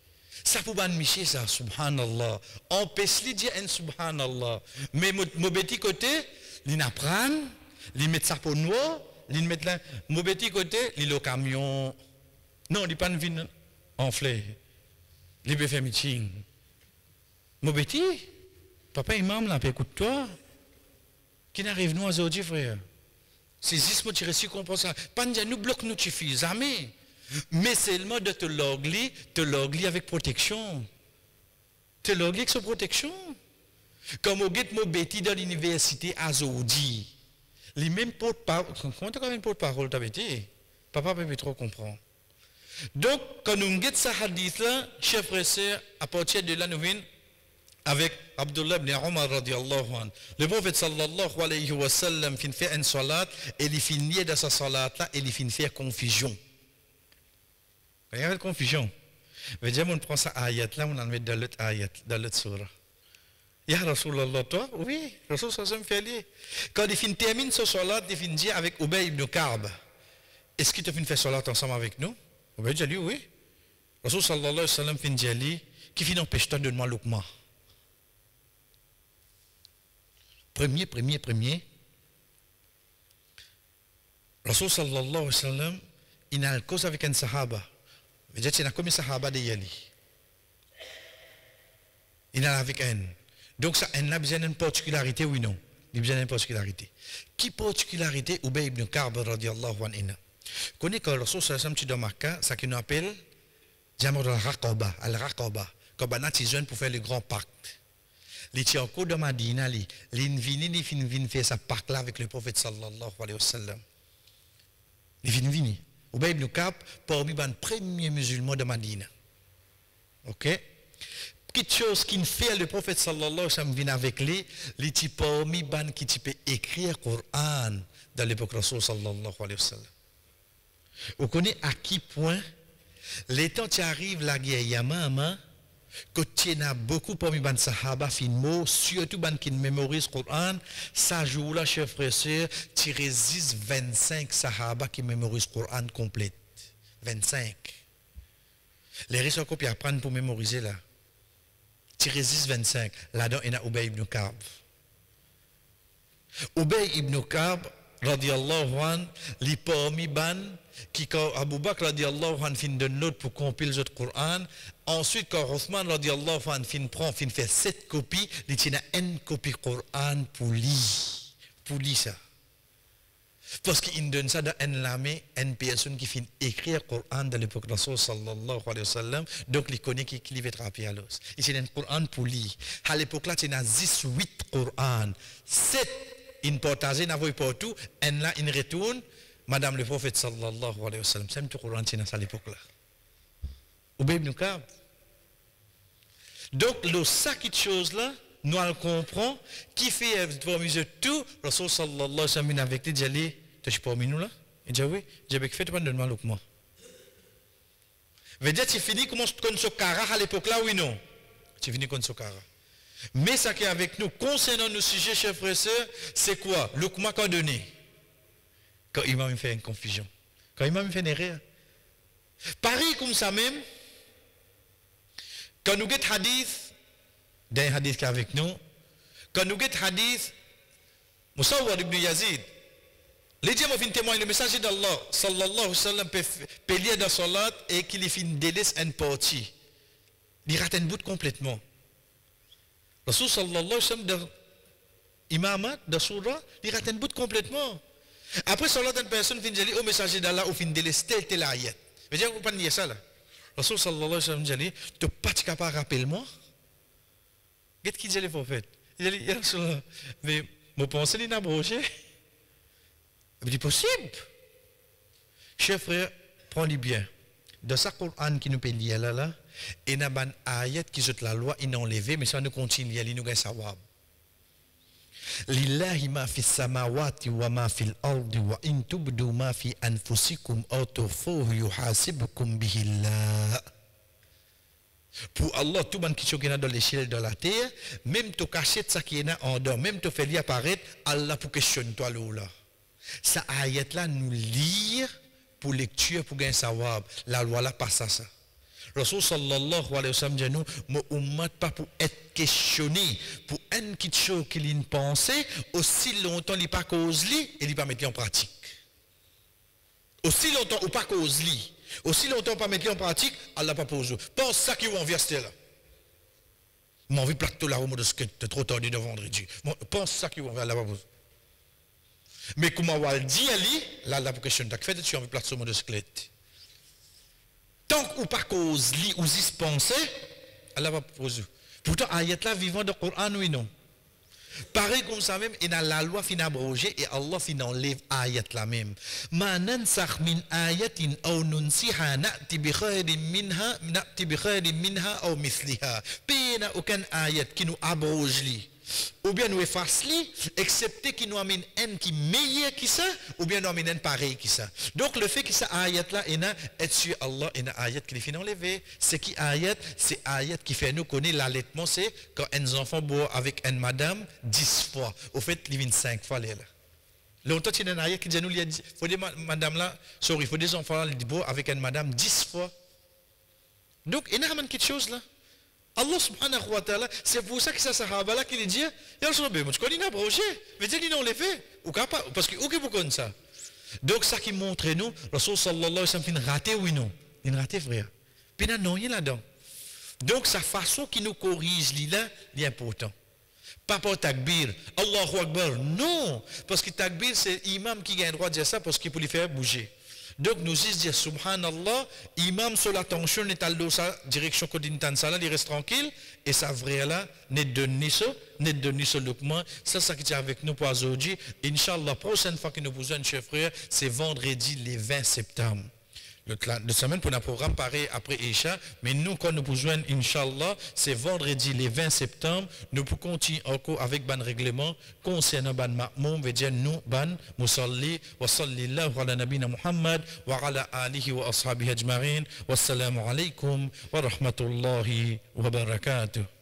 [SPEAKER 3] Ça pour ban Miché ça, subhanallah. On peut se dire un subhanallah. Mais mon Betty côté, il n'apprend, il met ça pour nous, il met là. Mon Betty côté, il au camion. Non, il pas une vine enflée. Il peut faire meeting. Mon Betty, papa imam là, écoute-toi. Qui n'arrive nous aujourd'hui, frère? C'est juste pour tirer si comprend ça. Pas dire nous bloquons nous suffit jamais. Mais seulement de te logli avec protection. Te logli avec sa protection. Comme au get mon Betty dans l'université Azoudi. Les mêmes porte-parole. Comment tu as une porte-parole ta Betty? Papa peut trop comprendre. Donc, quand nous get ce hadith là, chers frères et sœurs, à partir de là, nous venons avec Abdullah ibn Omar radiallahu anhu. Le prophète sallallahu alayhi wa sallam fin fait une salat et il finit dans sa salat là et il finit faire confusion. Il y a une confusion. Mais déjà on prend ça ayat là, on en met dans l'autre ayat, dans l'autre surah. Ya Rasulallah toi? Oui, Rasul sallallahu fait lier. Quand il finit termine sa salat, il finit dire avec Ubay ibn Ka'b. Est-ce qu'il te finit faire salat ensemble avec nous? Ubay dit oui. Rasul sallallahu alayhi wa sallam finit dire qui finit empêche toi de demander l'ukma. Premier. Rasul sallallahu alayhi wa sallam, il a une cause avec un sahaba. Il a combien de sahaba de Yali? Il a avec un. Donc ça, il a besoin d'une particularité, oui non? Il a besoin d'une particularité. Qui particularité? Ubay ibn Ka'b radiallahu anhu. Connais quand Rasul sallallahu alayhi wa sallam, tu dois marquer, ça qu'on appelle J'aime Al-Raqaba. Comme on a des jeunes pour faire le grand pacte. Les Tchako de Madina, les vini faire sa pacte là avec le prophète sallallahu alayhi wa sallam. Les vini. Ubay ibn Ka'b, parmi les premiers musulmans de Madina. Ok? Quelque chose qui fait le prophète sallallahu alayhi wa sallam vient avec lui, les types parmi les qui peut écrire le Coran dans l'époque Rasul sallallahu alayhi wa sallam. Vous connaissez à quel point les temps qui arrivent la guerre Yamama, que tu as beaucoup parmi les sahaba fin mot, surtout les qui mémorisent le Coran, ça joue là, chers frères et sœurs, tu résistes 25 sahaba qui mémorisent le Coran complet. 25. Les restes qu'on peut apprendre pour mémoriser là. Tu résistes 25. Là-dedans, il y a Ubay ibn Ka'b. Ubay ibn Ka'b, radiallahu an, li parmi ban, qui quand Abu Bakr radiallahu an fin de note pour compiler le Coran, ensuite quand Othman radiallahu an fin fait 7 copies, il tient une copie Coran pour lire ça. Parce qu'il donne ça dans une personne qui finit écrire le Coran dans l'époque de Rasul sallallahu alayhi wa sallam, donc il connaît qui va être rappelé à l'os. Il y a un Coran pour lire. À l'époque là, il y a 18 Coran. 7 in partagé, n'avoue pas tout, et là, il retourne, Madame le prophète sallallahu alayhi wa sallam. C'est le Coran qui est à l'époque là. Ubay ibn Ka'b. Donc, le sac de choses là, nous le comprenons, qui fait parmi tout, Rasul sallallahu alayhi wa sallam avec lui, il dit, tu es parmi nous là? Il dit, oui, j'ai fait tout le monde moi. Veut dire, tu finis comme Sokara à l'époque là, oui, non? Tu finis comme Sokara. Mais ça qui est avec nous, concernant nos sujets, chers frères et sœurs, c'est quoi? Le comment qu'on donne? Quand Imam me fait une confusion. Quand Imam me fait une erreur. Pareil comme ça même, quand nous avons hadith, d'un hadith qui est avec nous, quand nous avons hadith, Musawwad ibn Yazid, les dieux m'ont fait témoigner le message d'Allah, sallallahu alayhi wa sallam, peut lire dans salat et qu'il fait une délaisse une partie. Il rate un bout complètement. Rasul sallallahu alayhi wa sallam, dans imamat, dans surah, il rate un bout complètement. Après salat, une personne finit dire au messager d'Allah ou finit délaisse telle ayat. Mais je ne peux pas dire ça là. Rasul sallallahu alayhi wa sallam dit, tu n'es pas capable de rappeler moi. Qu'est-ce qu'il dit le prophète? Il dit, ya Rasulullah, mais mon pensée n'est pas abrogée. Il dit, possible. Chers frères, prenez bien. Dans ce Coran qui nous peut lire là, il y a une ayat qui jette la loi, il n'a enlevé, mais ça nous continue, il nous gagne sawab. Lillahi ma fi samawati wa ma fi al-ardi wa in tubdu ma fi anfusikum aw tukhfuhu yuhasibukum bihi Allah. Pour Allah, tout le monde qui est dans l'échelle de la terre, même tu caches ça qui est en dehors, même tu fais lui apparaître, Allah pour questionner toi là. Ça ayat là nous lire pour lecture pour gagner savoir. La loi là passe à ça. Rasul sallallahu alayhi wa sallam dit nous, mon ummat pas pour être questionné, pour un quelque chose qu'il a pensé, aussi longtemps il pas cause lui et il pas mettre en pratique. Aussi longtemps ou pas cause lui. Aussi longtemps pas mettre en pratique, Allah pas pose. Pense ça qui est en verset là. Mon envie plateau là au mot de ce que tu es trop tardé de vendredi. Pense ça qui est en Allah pas pose. Mais comment on va le dire ali, là la question t'as fait tu as envie plateau au mot de squelette. Tant ou pas cause li ou zis penser, Allah pas pose. Pourtant ayat là vivant dans le Coran oui non. Pareil comme ça même, il y a la loi fin abrogée et Allah fin enlève ayat la même. Ma nansakh min ayatin aw nunsiha na'ti bi khairin minha aw mithliha. Pena aucun ayat qui nous abroge li. Ou bien nous efface li, excepté qui nous amène un qui meilleur que ça, ou bien nous amène un pareil que ça. Donc le fait que ça ayat là, il y a être sur Allah, il y a ayat qui les fait enlever. C'est qui ayat? C'est ayat qui fait nous connaître l'allaitement, c'est quand un enfant boit avec une madame 10 fois. Au fait, il vient 5 fois là. Longtemps, il y a un ayat qui dit nous, il faut des madame là, sorry, il faut des enfants là, ils boivent avec une madame 10 fois. Donc, il y a quelque chose là. Allah subhanahu wa ta'ala, c'est pour ça que ça sahaba là qui dit, ya Rasulullah, tu connais n'a abrogé, mais dis non les fait ou pas parce que OK pour comme ça. Donc ça qui montre nous, Rasul sallallahu alayhi wa sallam fin raté oui non, il raté frère. Puis non il là-dedans. Donc sa façon qui nous corrige là, est important. Pas pour takbir, Allahu Akbar, non, parce que takbir c'est l'imam qui a le droit de dire ça parce qu'il peut lui faire bouger. Donc nous disons subhanallah, imam sur l'attention n'est à sa direction quotidienne ça là, il reste tranquille et ça vrai là n'est donné ça, n'est donné ce document, ça qui est avec nous pour aujourd'hui. Inch'Allah, prochaine fois que nous besoin chers frères, c'est vendredi le 20 septembre. Le semaine pour un programme pareil après Isha, mais nous quand nous besoin Inch'Allah, c'est vendredi le 20 septembre, nous pouvons continuer encore avec ban règlement concernant ban ma'moum, veut dire nous ban musalli wa sallallahu ala nabina Muhammad wa ala alihi wa ashabihi ajma'in. Wassalamu alaikum wa rahmatullahi wa barakatuh.